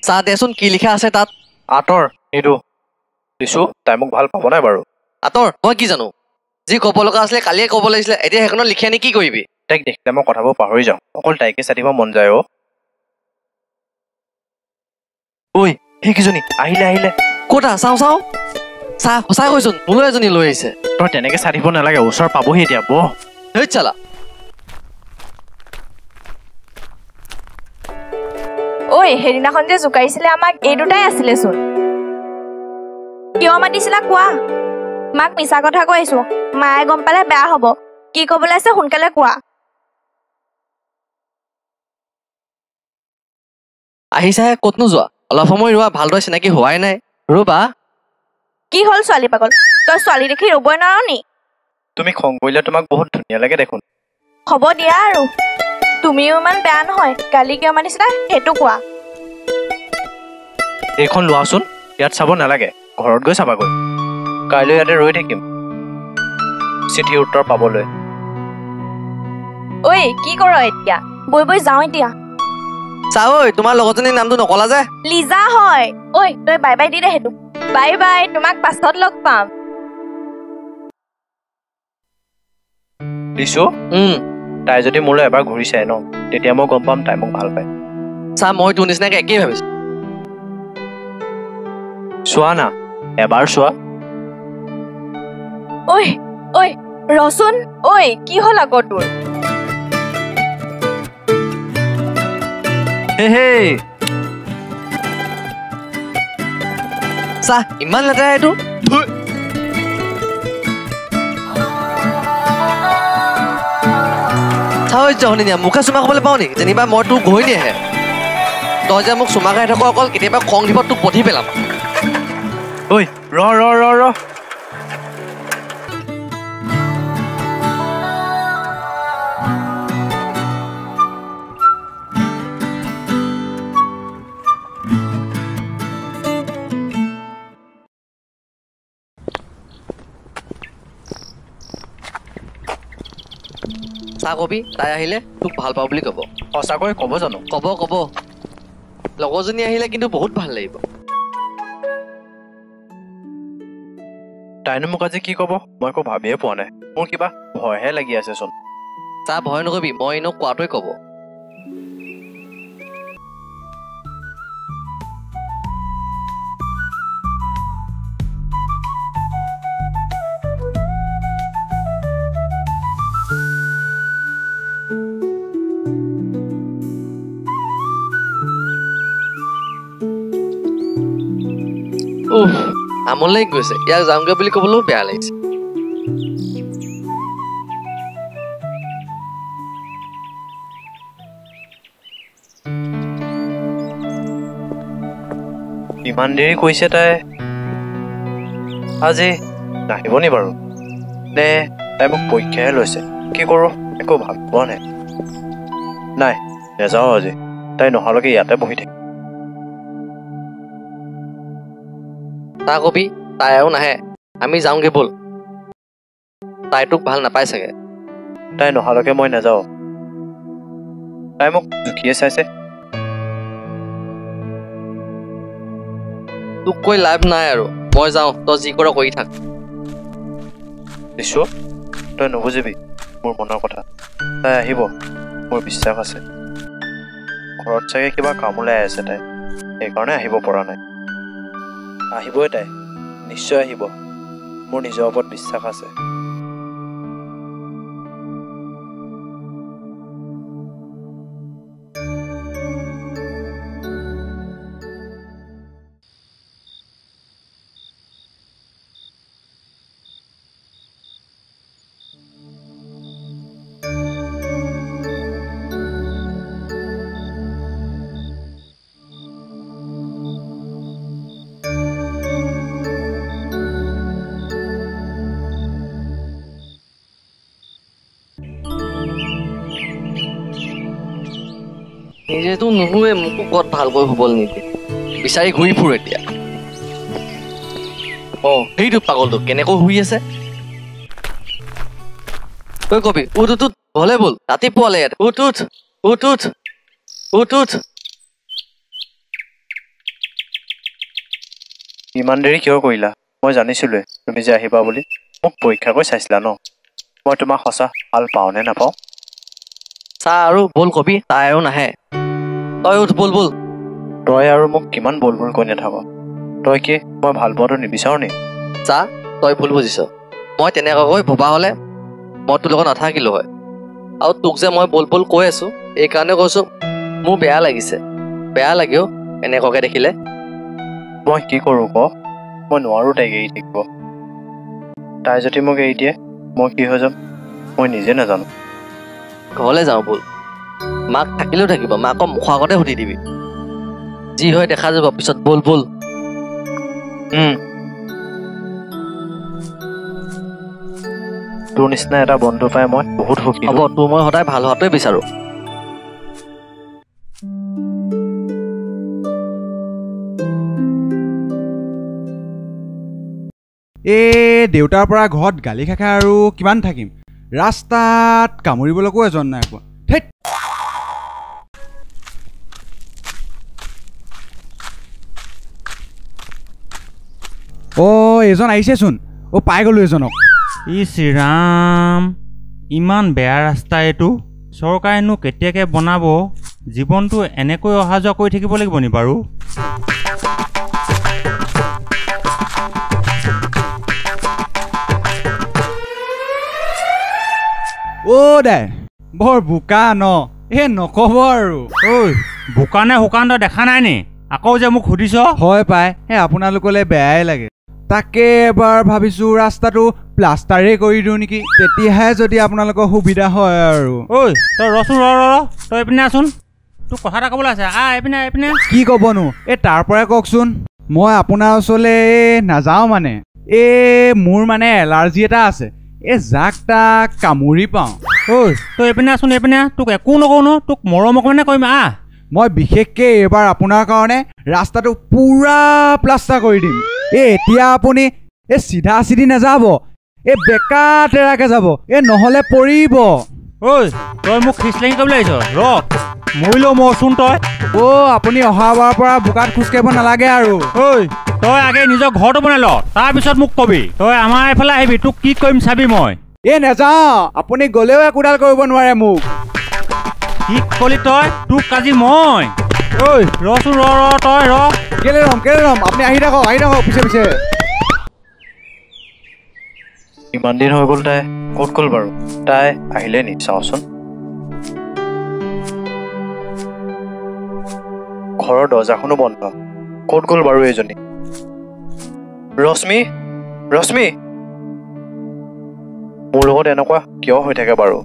[SPEAKER 10] চাহ দেচোন কি লিখা আছে তাত
[SPEAKER 5] আঁতৰ নিদো দিছো তাই মোক ভাল পাব নাই বাৰু
[SPEAKER 10] আঁতৰ মই কি জানো যি ক'ব লগা আছিলে কালিয়ে ক'ব লাগিছিলে এতিয়া সেইখনত লিখি আনি কি কৰিবি
[SPEAKER 5] তাইক দেখিলে মই কথাবোৰ পাহৰি যাওঁ অকল তাইকে চাটিব মন যায় ঐ সেইকেইজনী আহিলে
[SPEAKER 10] ক'ত চাওঁ চাহ সঁচাই কৈছোন মোলৈ এজনী লৈ আহিছে
[SPEAKER 5] তই তেনেকে চাটিব নালাগে ওচৰ পাবহি এতিয়া বহ
[SPEAKER 10] ধৈত চালা
[SPEAKER 6] ঐ সেইদিনাখন যে জোকাৰিছিলে আমাক এই দুটাই আছিলেচোন কিয় মাতিছিলা কোৱা মাক মিছা কথা কৈ আহিছো মায়ে গম পালে বেয়া হ'ব কি ক'বলৈ আছে সোনকালে কোৱা
[SPEAKER 10] আহিছাহে ক'তনো যোৱা অলপ সময় ৰোৱা ভালদৰে চিনাকি হোৱাই নাই ৰ'বা
[SPEAKER 6] কি হ'ল ছোৱালী পাগল তই ছোৱালী দেখি ৰ'বই নোৱাৰ নি
[SPEAKER 5] তুমি খং কৰিলে তোমাক বহুত ধুনীয়া লাগে দেখোন
[SPEAKER 6] হ'ব দিয়া আৰু তুমিও ইমান বেয়া নহয় কালি কিয় মাতিছিলা সেইটো কোৱা
[SPEAKER 5] এইখন লোৱাচোন ইয়াত চাব নালাগে ঘৰত গৈ চাবাগৈ কাইলৈ ইয়াতে ৰৈ থাকিম চিঠিৰ উত্তৰ পাবলৈ
[SPEAKER 6] ঐ কি কৰ এতিয়া বৈ যাওঁ এতিয়া
[SPEAKER 10] চাওঁ ঐ তোমাৰ লগৰজনীৰ নামটো নকলা যে
[SPEAKER 6] লিজা হয় ঐ তই বাই বাই দি দে সেইটো বাই তোমাক পাছত লগ পাম
[SPEAKER 5] দিছো তাই যদি মোলৈ এবাৰ ঘূৰি চাই ন তেতিয়া মই গম পাম তাই মোক ভাল পায়
[SPEAKER 10] চা মই তোৰ নিচিনাকে একেই ভাবিছো
[SPEAKER 5] চোৱা না এবাৰ চোৱা
[SPEAKER 6] ঐ ঐ ৰচোন ঐ কি হ'ল আকৌ তোৰ
[SPEAKER 5] হে
[SPEAKER 10] চা ইমান লেতেৰা এইটো চাহনীয়া মুখে চুমা খাবলৈ পাওঁ নেকি যেনিবা মই তোৰ ঘৈণীয়েহে তই যে মোক চুমা খাই থাকো অকল কেতিয়াবা খং দিব তোক পঠি পেলাম
[SPEAKER 5] ঐ ৰ
[SPEAKER 10] চাহ কবি তাই আহিলে তোক ভাল পাওঁ বুলি ক'ব
[SPEAKER 5] সঁচাকৈ ক'ব জানো
[SPEAKER 10] ক'ব লগৰজনী আহিলে কিন্তু বহুত ভাল লাগিব
[SPEAKER 5] তাইনো মোক আজি কি ক'ব মই একো ভাবিয়ে পোৱা নাই মোৰ কিবা ভয়হে লাগি আছে চোন
[SPEAKER 10] চাহ ভয় নকবি মই এনেও কোৱাটোৱে ক'ব আমল লাগি গৈছে ইয়াক যাওঁগে বুলি ক'বলৈও বেয়া লাগিছে
[SPEAKER 5] ইমান দেৰি কৈছে তাই আজি নাহিব নি বাৰু নে তাই মোক পৰীক্ষাহে লৈছে কি কৰোঁ একো ভাল পোৱা নাই নেযাওঁ আজি তাই নহালৈকে ইয়াতে বহি থাকে
[SPEAKER 10] তাই কবি তাই আৰু নাহে আমি যাওঁগে ব'ল তাই তোক ভাল নাপায় চাগে
[SPEAKER 5] তাই নহালৈকে মই নাযাওঁ তাই মোক জুখিয়ে চাইছে
[SPEAKER 10] তোক কৈ লাভ নাই আৰু মই যাওঁ তই যি কৰ কৰি থাক
[SPEAKER 5] দিছো তই নুবুজিবি মোৰ মনৰ কথা তাই আহিব মোৰ বিশ্বাস আছে ঘৰত চাগে কিবা কাম ওলাই আছে তাই সেইকাৰণে আহিব পৰা নাই আহিবই তাই নিশ্চয় আহিব মোৰ নিজৰ ওপৰত বিশ্বাস আছে
[SPEAKER 10] নিজেতো নুশুৱে মোকো ক'ত ভালকৈ শুবলৈ নিদিয়ে বিচাৰি ঘূৰি ফুৰো এতিয়া সেইটো পাগলটো কেনেকৈ শুই আছে তই কবি উঠ ঘৰলে ব'ল ৰাতিপুৱালে ইয়াত উঠ
[SPEAKER 5] ইমান দেৰি কিয় কৰিলা মই জানিছিলোৱে তুমি যে আহিবা বুলি মোক পৰীক্ষা কৰি চাইছিলা ন মই তোমাক সঁচা ভাল পাওঁ নে নাপাওঁ
[SPEAKER 10] চা আৰু ব'ল কবি তাই আৰু নাহে তই উঠ ব'ল
[SPEAKER 5] তই আৰু মোক কিমান বল কৈ নাথাক তই কি মই ভাল পোৱাটো নিবিচাৰ নি
[SPEAKER 10] চা তই ভুল বুজিছ মই তেনেকৈ ভবা হ'লে মই তোৰ লগত নাথাকিলো হয় আৰু তোক যে মই বল কৈ আছো এইকাৰণে কৈছো মোৰ বেয়া লাগিছে বেয়া লাগেও এনেকুৱাকে দেখিলে
[SPEAKER 5] মই কি কৰোঁ ক মই নোৱাৰোঁ তাইক এৰি থাকিব তাই যদি মোক এৰি দিয়ে মই কি হৈ যাম মই নিজে নাজানো
[SPEAKER 10] ঘৰলৈ যাওঁ ব'ল মাক থাকিলেও থাকিব মাকক মুখৰ আগতে সুধি দিবি যি হয় দেখা যাব পিছত ব'ল
[SPEAKER 5] তোৰ নিচিনা এটা বন্ধু পাই মই বহুত সুখী
[SPEAKER 10] হ'ব তোৰ মই সদায় ভাল হোৱাটোৱে বিচাৰোঁ
[SPEAKER 11] দেউতাৰ পৰা ঘৰত গালি খাই আৰু কিমান থাকিম ৰাস্তাত কামুৰিবলৈকো এজন নাই পোৱা এজন আহিছেচোন পাই গ'লো এজনক
[SPEAKER 12] শ্ৰীৰাম ইমান বেয়া ৰাস্তা এইটো চৰকাৰেনো কেতিয়াকৈ বনাব জীৱনটো এনেকৈ অহা যোৱা কৰি থাকিব লাগিব নি বাৰু?
[SPEAKER 11] অ' দাই বৰ বোকা ন নক'ব আৰু।
[SPEAKER 12] ঐ বোকা নে শুকান তই দেখা নাই নি? আকৌ যে মোক সুধিছ?
[SPEAKER 11] হয় পাই আপোনালোকলৈ বেয়াই লাগে। তাকে এবাৰ ভাবিছোঁ ৰাস্তাটো প্লাষ্টাৰে কৰি দিওঁ নেকি, তেতিয়াহে যদি আপোনালোকৰ সুবিধা হয় আৰু।
[SPEAKER 12] ঐ তই ৰচোন তই এইপিনে আছোন, তোক কথা এটা ক'বলৈ আছে। এইপিনে
[SPEAKER 11] কি ক'বনো? তাৰ পৰাই কওকচোন। মই আপোনাৰ ওচৰলৈ নাযাওঁ মানে মোৰ মানে এলাৰ্জি এটা আছে, জাক তাক কামুৰি পাওঁ।
[SPEAKER 12] ঐ তই এইপিনে আছোন, তোক একো নকওঁ ন, তোক মৰম অকণে কৰিম
[SPEAKER 11] মই বিশেষকৈ এইবাৰ আপোনাৰ কাৰণে ৰাস্তাটো পুৰা প্লাষ্টাৰ কৰি দিম। এতিয়া আপুনি চিধা চিধি নাযাব, বেকা তেৰাকে যাব, নহ'লে পৰিব।
[SPEAKER 12] ঐ তই মোক খিচলেঙি কৰিবলৈ আহিছ? মৰিলেও মৰচোন তই।
[SPEAKER 11] আপুনি অহাবাৰৰ পৰা বোকাত খোজকাঢ়িব নালাগে আৰু।
[SPEAKER 12] ঐ তই আগে নিজৰ ঘৰটো বনাই ল, তাৰপিছত মোক কবি। তই আমাৰ এইফালে আহিবি, তোক কি কৰিম চাবি মই।
[SPEAKER 11] নাযাওঁ, আপুনি গ'লেও একোডাল কৰিব নোৱাৰে মোক।
[SPEAKER 12] কি কলি তই? তোক আজি মই ৰচোন তই
[SPEAKER 11] কেলে ৰম আপুনি আহি থাকক পিছে পিছে।
[SPEAKER 5] ইমান দিন হৈ গ'ল, তাই ক'ত গ'ল বাৰু? তাই আহিলে নি চাওঁচোন। ঘৰৰ দৰ্জাখনো বন্ধ, ক'ত গ'ল বাৰু এইজনী? ৰশ্মি মোৰ লগত এনেকুৱা কিয় হৈ থাকে বাৰু?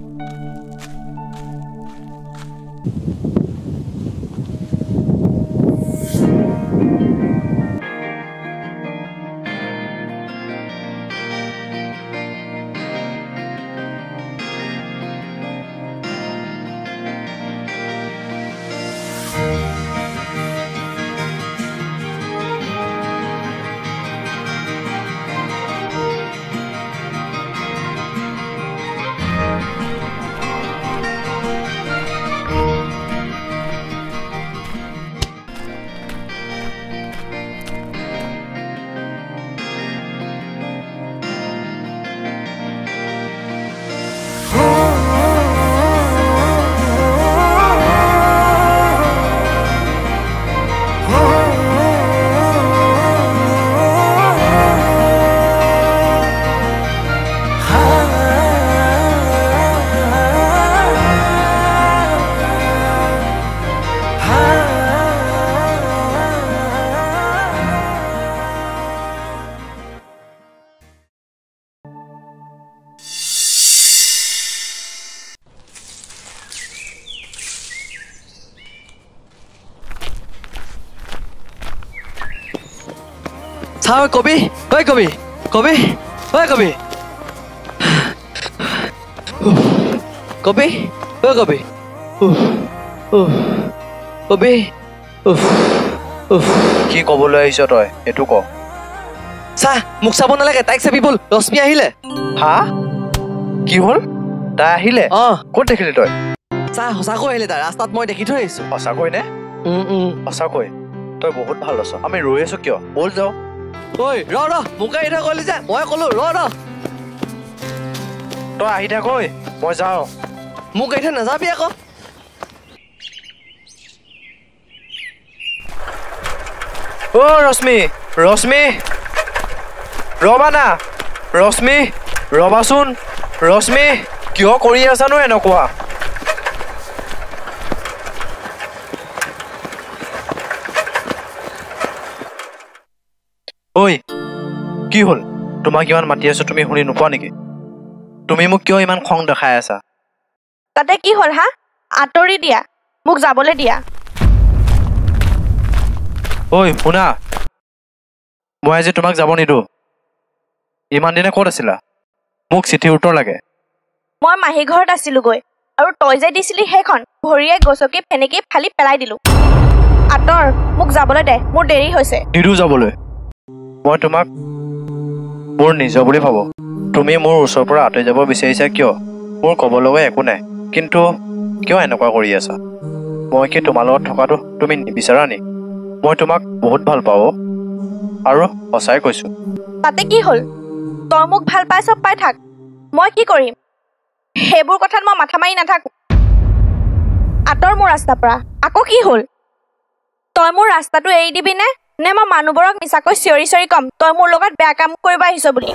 [SPEAKER 10] কবি কবি কবি কবি কবি কবি কবি
[SPEAKER 5] কি ক'বলৈ আহিছ তই? এইটো ক।
[SPEAKER 10] চাহ মোক চাব নালাগে, তাইক চাবি বল। ৰশ্মি আহিলে।
[SPEAKER 5] হা? কি হ'ল? তাই আহিলে? ক'ত দেখিলি তই?
[SPEAKER 10] চাহ সঁচাকৈ আহিলে, তাই ৰাস্তাত মই দেখি থৈ আহিছো।
[SPEAKER 5] সঁচাকৈ নে? সঁচাকৈ? তই বহুত ভাল আছ। আমি ৰৈ আছো কিয়? বল যাওঁ।
[SPEAKER 10] ঐ মোক আহি থাক যে, মই ক'লো
[SPEAKER 5] তই আহি থাক, মই যাওঁ।
[SPEAKER 10] মোক আহি থাক নাযাবি আকৌ।
[SPEAKER 5] ৰশ্মি ৰবা না। ৰশ্মি ৰবাচোন। ৰশ্মি কিয় কৰি আছানো এনেকুৱা? ঐ কি হ'ল? তোমাক ইমান মাতি আছো, তুমি শুনি নোপোৱা নেকি? তুমি মোক কিয় ইমান খং দেখাই আছা?
[SPEAKER 6] তাতে কি হ'ল হা? আঁতৰি দিয়া, মোক যাবলৈ দিয়া।
[SPEAKER 5] ঐ শুনা, মই আজি তোমাক যাব নিদিওঁ। ইমান দিনে ক'ত আছিলা? মোক চিঠিৰ উত্তৰ লাগে।
[SPEAKER 6] মই মাহী ঘৰত আছিলোগৈ, আৰু তই যে দিছিলি সেইখন ভৰিয়ে গছকি ফেনেকি ফালি পেলাই দিলো। আঁতৰ, মোক যাবলৈ দে, মোৰ দেৰি হৈছে।
[SPEAKER 5] নিদিওঁ যাবলৈ। মই তোমাক মোৰ নিজৰ বুলি ভাবো। তুমি মোৰ ওচৰৰ পৰা আঁতৰি যাব বিচাৰিছা কিয়? মোৰ ক'ব লগা একো নাই, কিন্তু কিয় এনেকুৱা কৰি আছা? মই কি তোমাৰ লগত থকাটো তুমি নিবিচাৰা নি? মই তোমাক বহুত ভাল পাওঁ আৰু সঁচাই কৈছো।
[SPEAKER 6] তাতে কি হ'ল? তই মোক ভাল পাই চব পাই থাক, মই কি কৰিম? সেইবোৰ কথাত মই মাথা মাৰি নাথাকো। আঁতৰ মোৰ ৰাস্তাৰ পৰা। আকৌ কি হ'ল? তই মোৰ ৰাস্তাটো এৰি দিবি নে মই মানুহবোৰক মিছাকৈ চিঞৰি চিঞৰি কম তই মোৰ লগত বেয়া কাম কৰিব আহিছ বুলি?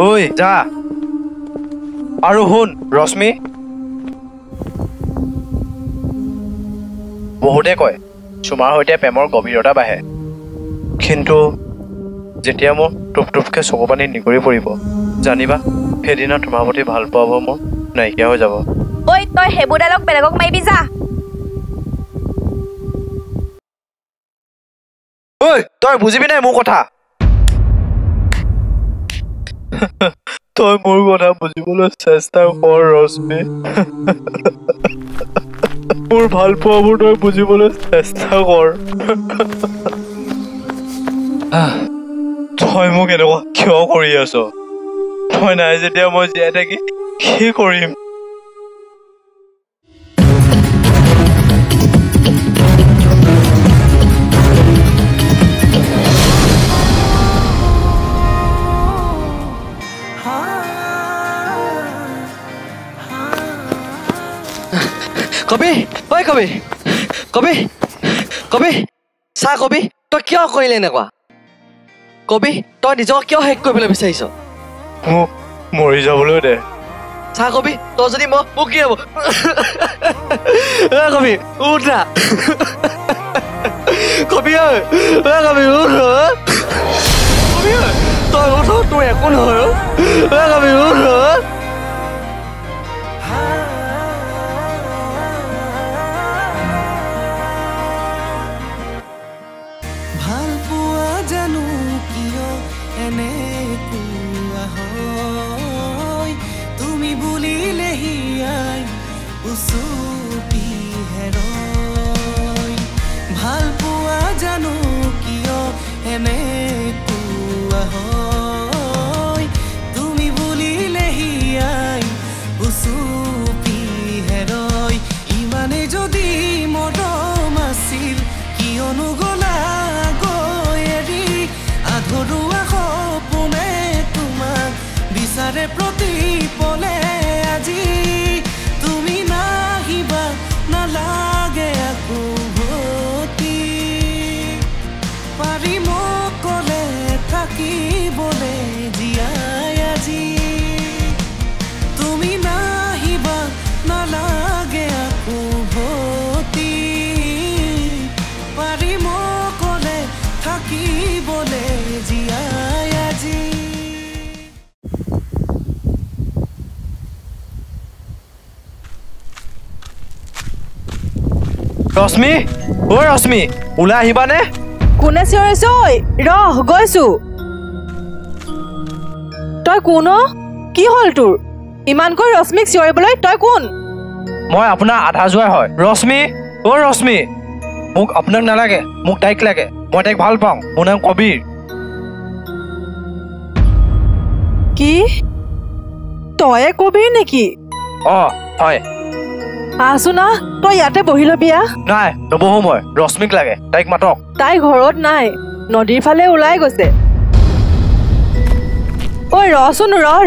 [SPEAKER 5] ঐ যা। আৰু শুন ৰশ্মি, বহুতে কয় চুমাৰ সৈতে প্ৰেমৰ গভীৰতা বাঢ়ে, কিন্তু যেতিয়া মোৰ টুপ টুপকে চকু পানী নিগৰি পৰিব জানিবা সেইদিনা তোমাৰ প্ৰতি ভাল পাব মোৰ নাইকিয়া হৈ যাব।
[SPEAKER 6] ঐ তই সেইবোৰ ডাইলগ বেলেগক মাৰিবি যা।
[SPEAKER 5] ঐ তই বুজিবি নাই মোৰ কথা? তই মোৰ কথা বুজিবলৈ চেষ্টা কৰ ৰশ্মি। মোৰ ভাল পোৱাবোৰ তই বুজিবলৈ চেষ্টা কৰ। তই মোক এনেকুৱা কিয় কৰি আছ? তই নাই যেতিয়া মই জীয়াই থাকি কি কৰিম?
[SPEAKER 10] কবি ঐ কবি কবি কবি চা কবি তই কিয় কৰিলে এনেকুৱা? কবি তই নিজক কিয় শেষ কৰিবলৈ বিচাৰিছ?
[SPEAKER 5] মোক মৰি যাবলৈ দে।
[SPEAKER 10] চা কবি তই যদি মোক কি হব? কবি উঠ না কবি ঐ কবি উঠ। কবি তই উঠ, তোৰ একো নহয়। কবি উঠ।
[SPEAKER 5] ৰশ্মি, ঐ ৰশ্মি, ওলাই আহিবানে?
[SPEAKER 7] কোনে চিঞৰিছ? ঐ ৰহ, গৈছো। তই কোন? কি হ'ল তোৰ? ইমানকৈ ৰশ্মিক চিঞৰিবলৈ তই কোন?
[SPEAKER 5] মই আপোনাৰ আধা জোৱাই হয়। ৰশ্মি, ঐ ৰশ্মি, মোক আপোনাক নালাগে, মোক তাইক লাগে। মই তাইক ভাল পাওঁ। মোৰ নাম কবিৰ।
[SPEAKER 7] কি তয়ে কবিৰ নেকি?
[SPEAKER 5] হয়।
[SPEAKER 7] আছো না, তই ইয়াতে বহি লবি।
[SPEAKER 5] নাই নবহো, মই ৰশ্মিক লাগে, তাইক মাতক।
[SPEAKER 7] তাই ঘৰত নাই, নদীৰ ফালে ওলাই গৈছে। ঐ ৰচোন, ৰহ।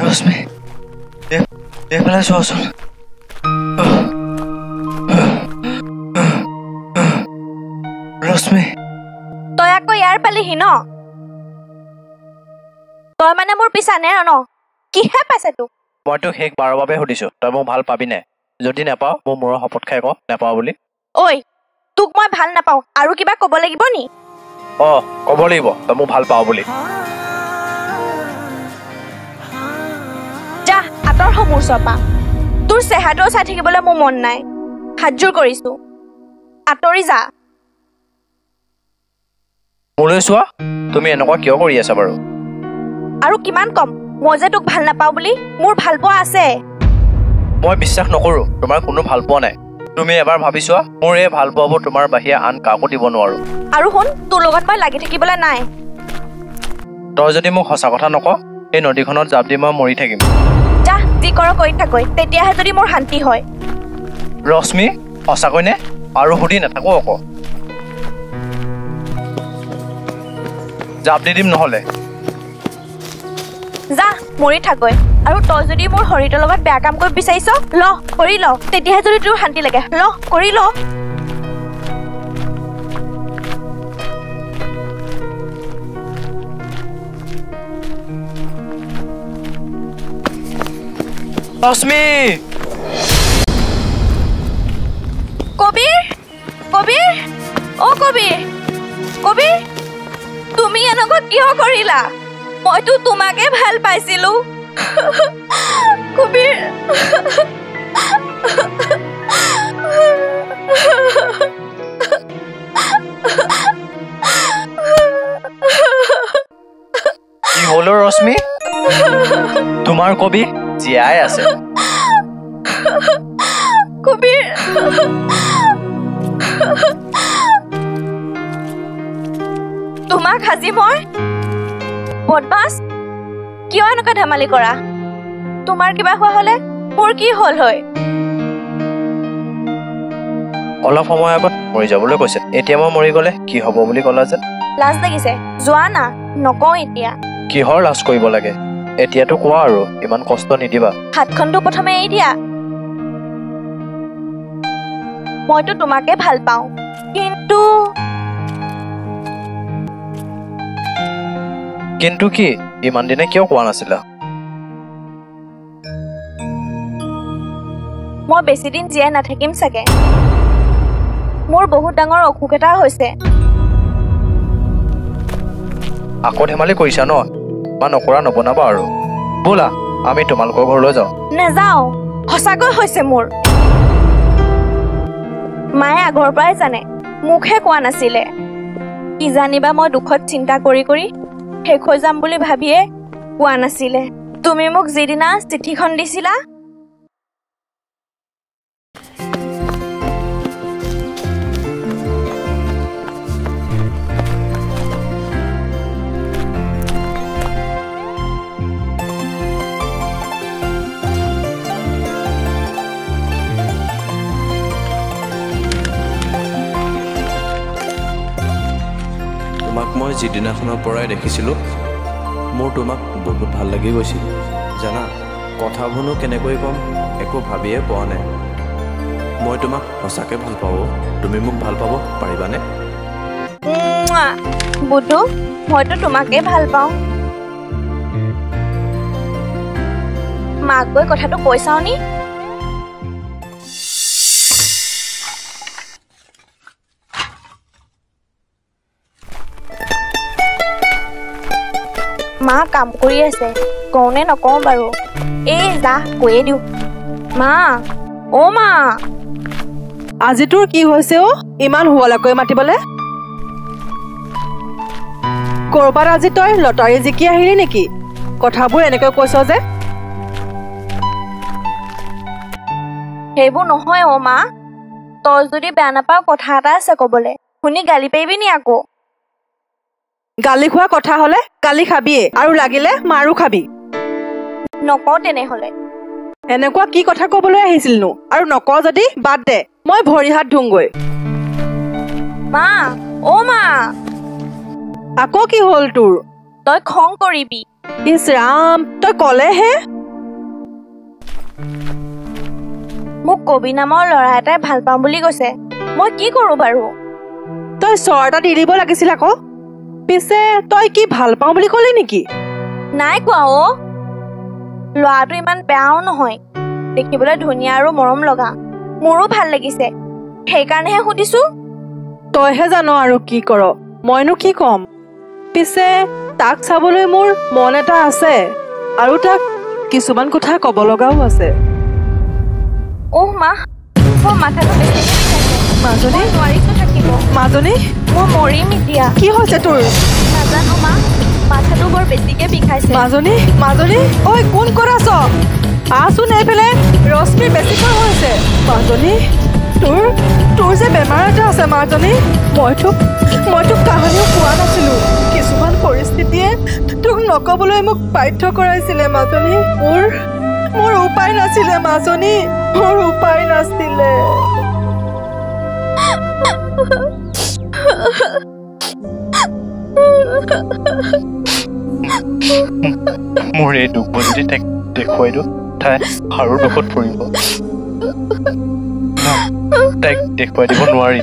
[SPEAKER 5] ৰশ্মি, এইফালে চোৱাচোন। ৰশ্মি,
[SPEAKER 6] তই আকৌ ইয়াৰ পালিহি ন? তই মানে মোৰ পিছা নেৰ ন? কিহে পাইছে তোক?
[SPEAKER 5] মই তোক শেষ বাৰৰ বাবে সুধিছো, তই মোক ভাল পাবি নে? যদি নাপাও মোৰ মূৰৰ শপত খাই ক নাপাও বুলি।
[SPEAKER 6] ঐ তোক মই ভাল নাপাওঁ, আৰু কিবা ক'ব লাগিব নি?
[SPEAKER 5] ক'ব লাগিব তই মোক ভাল পাও বুলি।
[SPEAKER 6] যা আঁতৰ হ মোৰ ওচৰপা। তোৰ চেহেৰাটো চাই থাকিবলৈ মোৰ মন নাই। হাতযোৰ কৰিছো, আঁতৰি যা।
[SPEAKER 5] মোলৈ চোৱা, তুমি এনেকুৱা কিয় কৰি আছা বাৰু?
[SPEAKER 6] আৰু কিমান কম মই যে তোক ভাল নাপাওঁ বুলি মোৰ ভাল পোৱা আছে
[SPEAKER 5] মই বিশ্বাস নকৰোঁ তোমাৰ কোনো ভাল পোৱা নাই তুমি এবাৰ ভাবি চোৱা মোৰ এই ভাল পোৱাবোৰ তোমাৰ বাহিৰে আন কাকো দিব নোৱাৰো
[SPEAKER 6] আৰু শুন তোৰ লগত মই লাগি থাকিবলৈ নাই
[SPEAKER 5] তই যদি মোক সঁচা কথা নকওঁ এই নদীখনত জাপ দি মই মৰি থাকিম
[SPEAKER 6] যা যি কৰ কৰি থাকৈ তেতিয়াহে যদি মোৰ শান্তি হয়
[SPEAKER 5] ৰশ্মি সঁচাকৈনে আৰু সুধি নাথাকো আকৌ জাপ দি দিম নহ'লে
[SPEAKER 6] যা মৰি থাকৈ আৰু তই যদি মোৰ শৰীৰৰ লগত বেয়া কাম কৰিব বিচাৰিছ ল কৰি ল তেতিয়াহে যদি তোৰ শান্তি লাগে ল কৰি ল
[SPEAKER 5] ৰশ্মি
[SPEAKER 6] কবিৰ কবিৰ অ কবিৰ কবিৰ তুমি এনেকুৱা কিয় কৰিলা মইতো তোমাকে ভাল পাইছিলো কবিৰ
[SPEAKER 5] কি হ'ল ৰশ্মি তোমাৰ কবি জীয়াই আছে
[SPEAKER 6] কবিৰ তোমাক আজি মই বদমাছ কিয় এনেকুৱা ধেমালি কৰা তোমাৰ কিবা হোৱা হলে মোৰ কি হল হয়
[SPEAKER 5] অলপ সময় আগত মৰি যাবলৈ কৈছে এতিয়া মই মৰি গলে কি হ'ব বুলি ক'লা যে
[SPEAKER 6] লাজ লাগিছে যোৱা না নকওঁ এতিয়া
[SPEAKER 5] কিহৰ লাজ কৰিব লাগে এতিয়াতো কোৱা আৰু ইমান কষ্ট নিদিবা
[SPEAKER 6] হাতখনটো প্ৰথমে এৰি দিয়া মইতো তোমাকে ভাল পাওঁ
[SPEAKER 5] কিন্তু কি ইমান দিনে কিয় কোৱা নাছিলা
[SPEAKER 6] মই বেছি দিন জীয়াই নাথাকিম চাগে মোৰ বহুত ডাঙৰ অসুখ এটা হৈছে
[SPEAKER 5] আকৌ ধেমালি কৰিছা ন বা নকৰা নবনাবা আৰু ব'লা আমি তোমালোকৰ ঘৰলৈ যাওঁ
[SPEAKER 6] নাযাওঁ সঁচাকৈ হৈছে মোৰ মায়ে আগৰ পৰাই জানে মুখে কোৱা নাছিলে কি জানিবা মই দুখত চিন্তা কৰি কৰি শেষ হৈ যাম বুলি ভাবিয়ে কোৱা নাছিলে তুমি মোক যিদিনা চিঠিখন দিছিলা
[SPEAKER 13] তোমাক মই যিদিনাখনৰ পৰাই দেখিছিলোঁ মোৰ তোমাক বহুত ভাল লাগি গৈছিল জানা কথাবোৰনো কেনেকৈ ক'ম একো ভাবিয়ে পোৱা নাই মই তোমাক সঁচাকৈ ভাল পাওঁ তুমি মোক ভাল পাব পাৰিবানে
[SPEAKER 6] বুধু মইতো তোমাকে ভাল পাওঁ মাক গৈ কথাটো কৈ চাওঁ নি মা কাম কৰি আছে কওনে নকওঁ বাৰু এই যা কৈয়ে দিওঁ মা অ মা
[SPEAKER 7] আজি তোৰ কি হৈছে অ ইমান হুৱলাকৈ মাতিবলে কৰবাত আজি তই লটাৰী জিকি আহিলি নেকি কথাবোৰ এনেকৈ কৈছ যে
[SPEAKER 6] সেইবোৰ নহয় অ মা তই যদি বেয়া নাপাৱ কথা এটা আছে কবলে শুনি গালি পাৰিবি নি আকৌ
[SPEAKER 7] গালি খোৱা কথা হলে গালি খাবিয়ে আৰু লাগিলে মাৰো খাবি
[SPEAKER 6] নকওঁ তেনেহলে
[SPEAKER 7] এনেকুৱা কি কথা কবলৈ আহিছিলনো আৰু নকওঁ যদি বাদ দে মই ভৰি হাত ধুংগৈ
[SPEAKER 6] মা অ মা
[SPEAKER 7] আকৌ কি হ'ল তোৰ
[SPEAKER 6] তই খং কৰিবি
[SPEAKER 7] ইছ ৰাম তই কলেহে
[SPEAKER 6] মোক কবি নামৰ ল'ৰা এটাই ভাল পাওঁ বুলি কৈছে মই কি কৰো বাৰু
[SPEAKER 7] তই চৰ এটা দি দিব লাগিছিল আকৌ পিছে তই কি ভাল পাওঁ বুলি ক'লি নেকি
[SPEAKER 6] নাই কোৱা অ ল'ৰাটো ইমান বেয়াও নহয় দেখিবলৈ ধুনীয়া আৰু মৰম লগা মোৰো ভাল লাগিছে সেইকাৰণেহে সুধিছো
[SPEAKER 7] তইহে জান আৰু কি কৰ মইনো কি ক'ম পিছে তাক চাবলৈ মোৰ মন এটা আছে আৰু তাক কিছুমান কথা ক'ব লগাও আছে
[SPEAKER 6] অহ মা মোৰ মাথাটো বেছি
[SPEAKER 7] মাজনী
[SPEAKER 6] নোৱাৰিছো থাকিব
[SPEAKER 7] মাজনী
[SPEAKER 6] মই মৰিম এতিয়া
[SPEAKER 7] কি হৈছে তোৰ
[SPEAKER 6] নাজানো মা মাথাটো বৰ বেছিকে বিষাইছে।
[SPEAKER 7] মাজনী মাজনী ঐ কোন ক'ত আছ? আহচোন এইফালে, ৰশ্মি বেছিকৈ হৈছে। মাজনী তোৰ যে বেমাৰ এটা আছে মাজনী। মই তোক কাহানিও কোৱা নাছিলো। কিছুমান পৰিস্থিতিয়ে তোক নকবলৈ মোক বাধ্য কৰাইছিলে মাজনী। মোৰ উপায় নাছিলে মাজনী, মোৰ উপায় নাছিলে।
[SPEAKER 5] মোৰ এই দুখবোৰ যদি তাইক দেখুৱাই দিওঁ তাই আৰু দুখত পৰিব। তাইক দেখুৱাই দিব নোৱাৰি।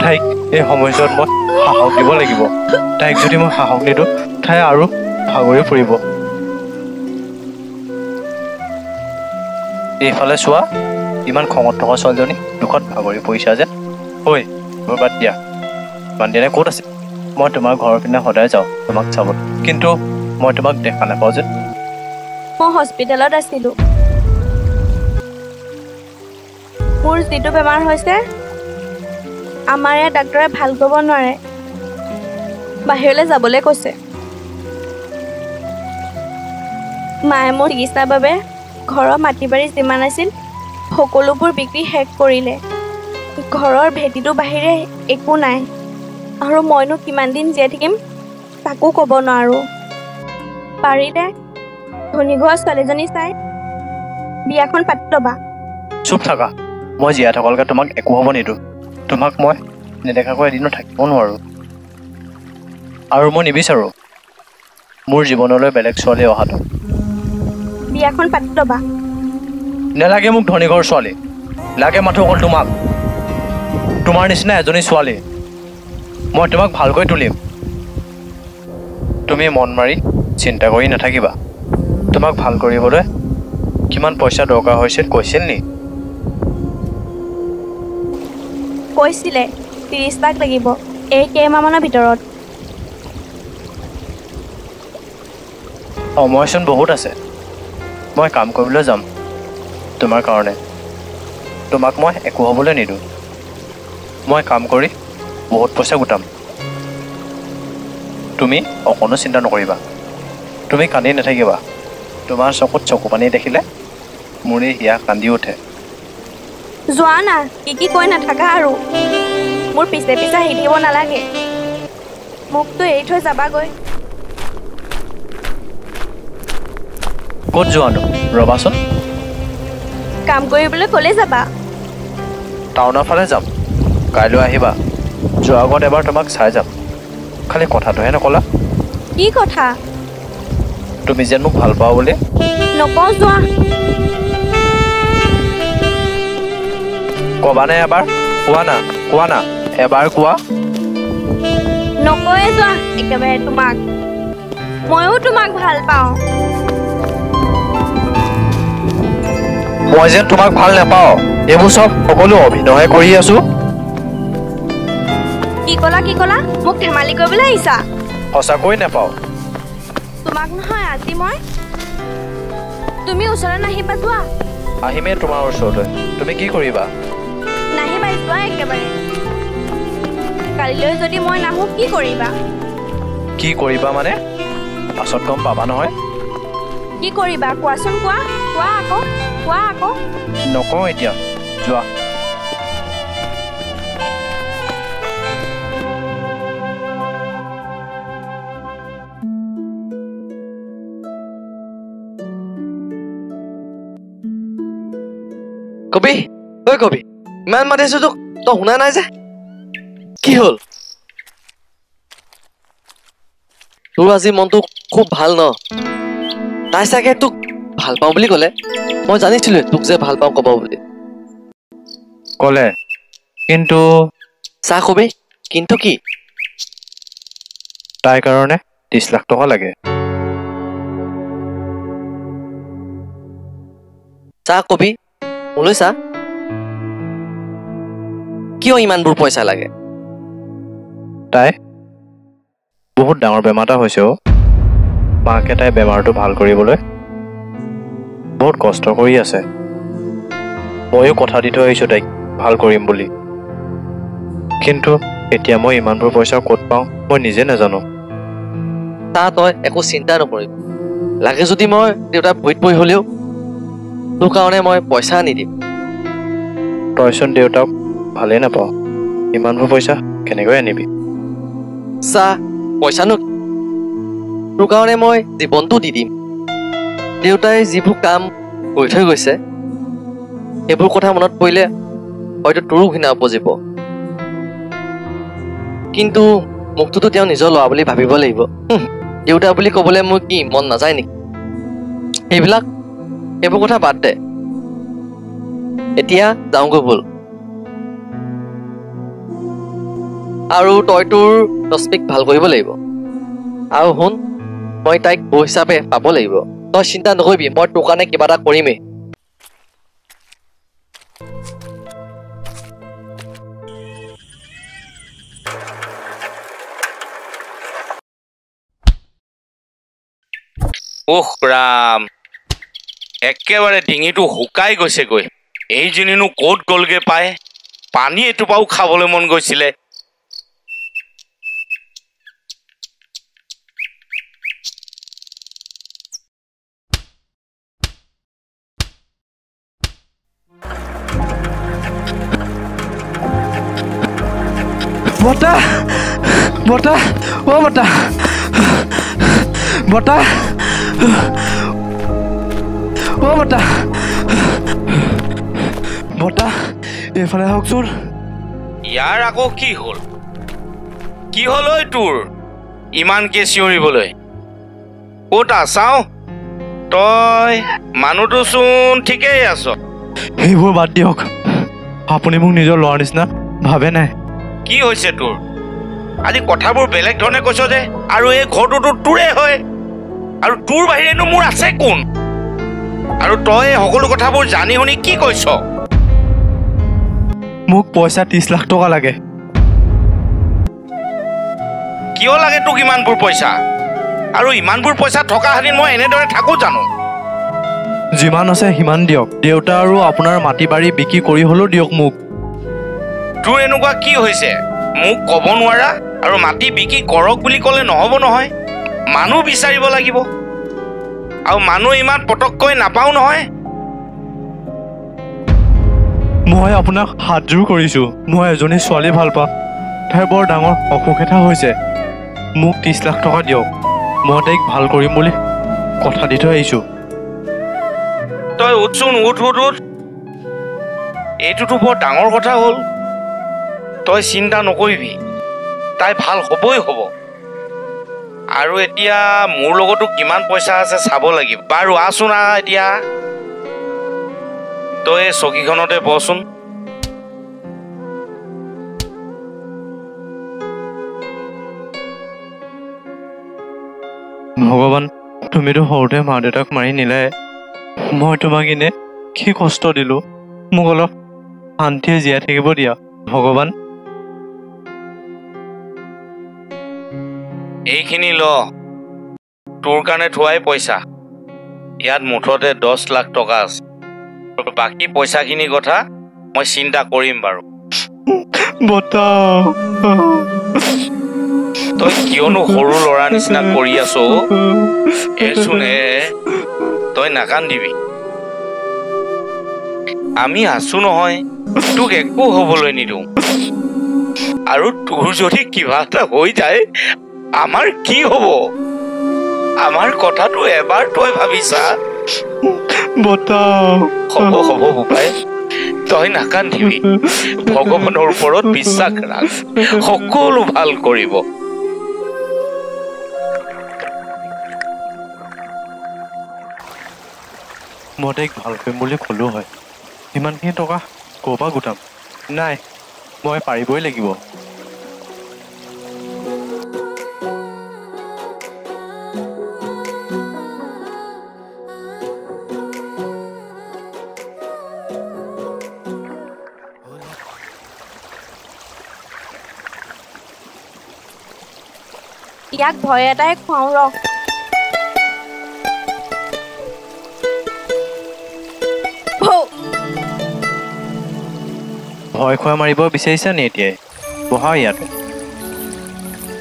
[SPEAKER 5] তাইক এই সময়ছোৱাত মই সাহস দিব লাগিব। তাইক যদি মই সাহস নিদিওঁ তাই আৰু ভাগৰি পৰিব। এইফালে চোৱা, ইমান খঙত থকা ছোৱালীজনী দুখত ভাগৰি পৰিছা যে। ঐ মোৰ বাদ দিয়া, বান্দিয়ানে ক'ত আছে? মই তোমাৰ ঘৰৰ পিনে সদায় যাওঁ তোমাক চাবলৈ, কিন্তু মই তোমাক দেখা নাপাওঁ যে।
[SPEAKER 6] মই হস্পিটেলত আছিলোঁ। মোৰ যিটো বেমাৰ হৈছে আমাৰ ইয়াত ডাক্তৰে ভাল কৰিব নোৱাৰে, বাহিৰলৈ যাবলৈ কৈছে। মায়ে মোৰ চিকিৎসাৰ বাবে ঘৰৰ মাটি বাৰী যিমান আছিল সকলোবোৰ বিক্ৰী শেষ কৰিলে। ঘৰৰ ভেটিটোৰ বাহিৰে একো নাই, আৰু মইনো কিমান দিন জীয়াই থাকিম তাকো ক'ব নোৱাৰোঁ। পাৰিলে ধনী ঘৰৰ ছোৱালীজনী চাই বিয়াখন পাতি ল'বা।
[SPEAKER 5] চুপ থাকা, মই জীয়াই থকালৈকে তোমাক একো হ'ব নিদিওঁ। তোমাক মই নেদেখাকৈ এদিনো থাকিব নোৱাৰোঁ, আৰু মই নিবিচাৰোঁ মোৰ জীৱনলৈ বেলেগ ছোৱালী অহাটো।
[SPEAKER 6] বিয়াখন পাতি ল'বা।
[SPEAKER 5] নেলাগে মোক ধনী ঘৰ ছোৱালী, লাগে মাথো অকল তোমাক, তোমাৰ নিচিনা এজনী ছোৱালী। মই তোমাক ভালকৈ তুলিম, তুমি মন মাৰি চিন্তা কৰি নাথাকিবা। তোমাক ভাল কৰিবলৈ কিমান পইচা দৰকাৰ হৈছিল কৈছিল নি?
[SPEAKER 6] কৈছিলে 30 লাখ লাগিব এই কেইমাহমানৰ ভিতৰত।
[SPEAKER 5] সময়চোন বহুত আছে, মই কাম কৰিবলৈ যাম তোমাৰ কাৰণে। তোমাক মই একো হ'বলৈ নিদিওঁ। মই কাম কৰি বহুত পইচা গোটাম, তুমি অকণো চিন্তা নকৰিবা। তুমি কান্দি নাথাকিবা, তোমাৰ চকুত চকু পানী দেখিলে মোৰ এই হিয়া কান্দি উঠে।
[SPEAKER 6] যোৱা না, কি কৈ নাথাকা আৰু। মোৰ পিছে পিছে আহি থাকিব নালাগে, মোকতো এৰি থৈ যাবাগৈ।
[SPEAKER 5] ক'ত যোৱানো? ৰবাচোন।
[SPEAKER 6] কাম কৰিবলৈ ক'লে যাবা?
[SPEAKER 5] টাউনৰ ফালে যাম, কাইলৈ আহিবা। যোৱাৰ আগত এবাৰ তোমাক চাই যাম। খালি কথাটোহে নকলা।
[SPEAKER 6] কি কথা?
[SPEAKER 5] তুমি যেন মোক ভাল পাওঁ বুলি।
[SPEAKER 6] নকওঁ, যোৱা।
[SPEAKER 5] ক'বানে এবাৰ? কোৱা না এবাৰ কোৱা।
[SPEAKER 6] নকয়ে, যোৱা একেবাৰে। তোমাক ময়ো তোমাক ভাল পাওঁ।
[SPEAKER 5] মই যেন তোমাক ভাল নাপাওঁ, এইবোৰ চব সকলো অভিনয় কৰি আছো।
[SPEAKER 6] কি ক'লা? মোক ধেমালি কৰিবলৈ আহিছা?
[SPEAKER 5] সঁচাকৈ নাপাওঁ।
[SPEAKER 6] তোমাক নহয়, আজি মই। তুমি ওচৰলৈ নাহিবা, যোৱা।
[SPEAKER 5] আহিমেই তোমাৰ ওচৰলৈ। তুমি কি কৰিবা?
[SPEAKER 6] নাহিবা, যোৱা একেবাৰে। কালিলৈ যদি মই নাহোঁ কি কৰিবা?
[SPEAKER 5] কি কৰিবা মানে? পাছত গম পাবা নহয়।
[SPEAKER 6] কি কৰিবা কোৱাচোন? কোৱা আকৌ।
[SPEAKER 5] নকওঁ এতিয়া, যোৱা।
[SPEAKER 10] কবি, ঐ কবি, ইমান মাতিছো তোক, তই শুনা নাই যে? কি হ'ল? তোৰ আজি মনটো খুব ভাল ন? তাই চাগে তোক ভাল পাওঁ বুলি ক'লে। মই জানিছিলো তোক যে ভাল পাওঁ ক'ব বুলি।
[SPEAKER 5] ক'লে, কিন্তু
[SPEAKER 10] চা কবি, কিন্তু কি?
[SPEAKER 5] তাইৰ কাৰণে 30 লাখ টকা লাগে।
[SPEAKER 10] চা কবি, মোলৈ চা। কিয় ইমানবোৰ পইচা লাগে?
[SPEAKER 5] তাই বহুত ডাঙৰ বেমাৰ এটা হৈছে। মাকে তাই বেমাৰটো ভাল কৰিবলৈ বহুত কষ্ট কৰি আছে। ময়ো কথা দি থৈ আহিছোঁ তাইক ভাল কৰিম বুলি। কিন্তু এতিয়া মই ইমানবোৰ পইচা ক'ত পাওঁ মই নিজে নাজানো।
[SPEAKER 10] তা তই একো চিন্তা নকৰিবি। লাগে যদি মই দেউতাৰ ভৰিত পৰি হ'লেও তোৰ কাৰণে মই পইচা আনি দিম।
[SPEAKER 5] তইচোন দেউতাক ভালেই নাপাওঁ, ইমানবোৰ পইচা কেনেকৈ আনিবি?
[SPEAKER 10] চা পইচানো তোৰ কাৰণে মই জীৱনটো দি দিম। দেউতাই যিবোৰ কাম কৰি থৈ গৈছে সেইবোৰ কথা মনত পৰিলে হয়তো তোৰো ঘৃণা উপজিব, কিন্তু মোকটোতো তেওঁ নিজৰ ল'ৰা বুলি ভাবিব লাগিব। দেউতা বুলি ক'বলৈ মোৰ কি মন নাযায় নেকি? সেইবোৰ কথা বাদ দে, এতিয়া যাওঁগৈ ব'ল। আৰু তই তোৰ তস্মিক ভাল কৰিব লাগিব। আৰু শুন, মই তাইক বৌ হিচাপে পাব লাগিব। তই চিন্তা নকৰিবি, মই তোৰ কাৰণে কিবা এটা কৰিমেই।
[SPEAKER 2] ওহ ৰাম, একেবাৰে ডিঙিটো শুকাই গৈছেগৈ। এইজনীনো ক'ত গ'লগে পায়? পানী এটোপাও খাবলৈ মন গৈছিলে।
[SPEAKER 5] বতা বতা অ বতা বতা অ বতা বতা এইফালে আহকচোন।
[SPEAKER 2] ইয়াৰ আকৌ কি হ'ল? কি হ'ল ঐ তোৰ ইমানকে চিঞৰিবলৈ? ক'ত চাওঁ, তই মানুহটো চোন ঠিকেই আছ।
[SPEAKER 5] সেইবোৰ বাদ দিয়ক, আপুনি মোক নিজৰ ল'ৰাৰ নিচিনা ভাবে নাই।
[SPEAKER 2] কি হৈছে তোৰ? আজি কথাবোৰ বেলেগ ধৰণে কৈছ যে, আৰু এই ঘৰটোতো তোৰে হয়, আৰু তোৰ বাহিৰেনো মোৰ আছে কোন? আৰু তই সকলো কথাবোৰ জানি শুনি কি কৈছ?
[SPEAKER 5] মোক পইচা 30 লাখ টকা লাগে।
[SPEAKER 2] কিয় লাগে তোক ইমানবোৰ পইচা? আৰু ইমানবোৰ পইচা থকা হেঁতেন মই এনেদৰে থাকোঁ জানো?
[SPEAKER 5] যিমান আছে সিমান দিয়ক। দেউতা আৰু আপোনাৰ মাটি বাৰী বিক্ৰী কৰি হ'লেও দিয়ক মোক।
[SPEAKER 2] তোৰ এনেকুৱা কি হৈছে মোক ক'ব নোৱাৰা? আৰু মাটি বিক্ৰী কৰক বুলি ক'লে নহ'ব নহয়, মানুহ বিচাৰিব লাগিব, আৰু মানুহ ইমান পটককৈ নাপাওঁ নহয়।
[SPEAKER 5] মই আপোনাক হাতযোৰ কৰিছোঁ। মই এজনী ছোৱালী ভাল পাওঁ, তাইৰ বৰ ডাঙৰ অসুখ এটা হৈছে। মোক 30 লাখ টকা দিয়ক, মই তাইক ভাল কৰিম বুলি কথা দি থৈ আহিছোঁ।
[SPEAKER 2] তই উঠচোন, উঠ। এইটোতো বৰ ডাঙৰ কথা হ'ল। তই চিন্তা নকৰিবি, তাই ভাল হ'বই হ'ব। আৰু এতিয়া মোৰ লগতো কিমান পইচা আছে চাব লাগিব। বাৰু আছোন এতিয়া, তই চকীখনতে বচোন।
[SPEAKER 5] ভগৱান, তুমিতো সৰুতে মা দেউতাক মাৰি নিলাই, মই তোমাক এনে কি কষ্ট দিলোঁ। মোক অলপ শান্তিয়ে জীয়াই থাকিব দিয়া ভগৱান।
[SPEAKER 2] এইখিনি ল, তোৰ কাৰণে থোৱাই পইচা। ইয়াত মুঠতে 10 লাখ টকা আছে। বাকী পইচাখিনিৰ কথা মই চিন্তা কৰিম বাৰু। তই কিয়নো সৰু ল'ৰা নিচিনা কৰি আছ? এচোন তই নাকান্দিবি, আমি আছো নহয়, তোক একো হ'বলৈ নিদিওঁ। আৰু তোৰ যদি কিবা এটা হৈ যায় আমাৰ কি হ'ব? আমাৰ কথাটো এবাৰ তই ভাবিছা? হ'ব বোপাই, তই নাকান্দিবি। ভগৱানৰ ওপৰত বিশ্বাস ৰাখ, সকলো ভাল কৰিব।
[SPEAKER 5] মই তাইক ভাল কৰিম বুলি ক'লো হয়, ইমানখিনি টকা ক'ৰ পৰা গোটাম? নাই, মই পাৰিবই লাগিব।
[SPEAKER 6] ইয়াক ভয় এটাই খুৱাওঁ ৰ।
[SPEAKER 5] ভয় খোৱা মাৰিব বিচাৰিছা নি এতিয়াই? বহা ইয়াতে।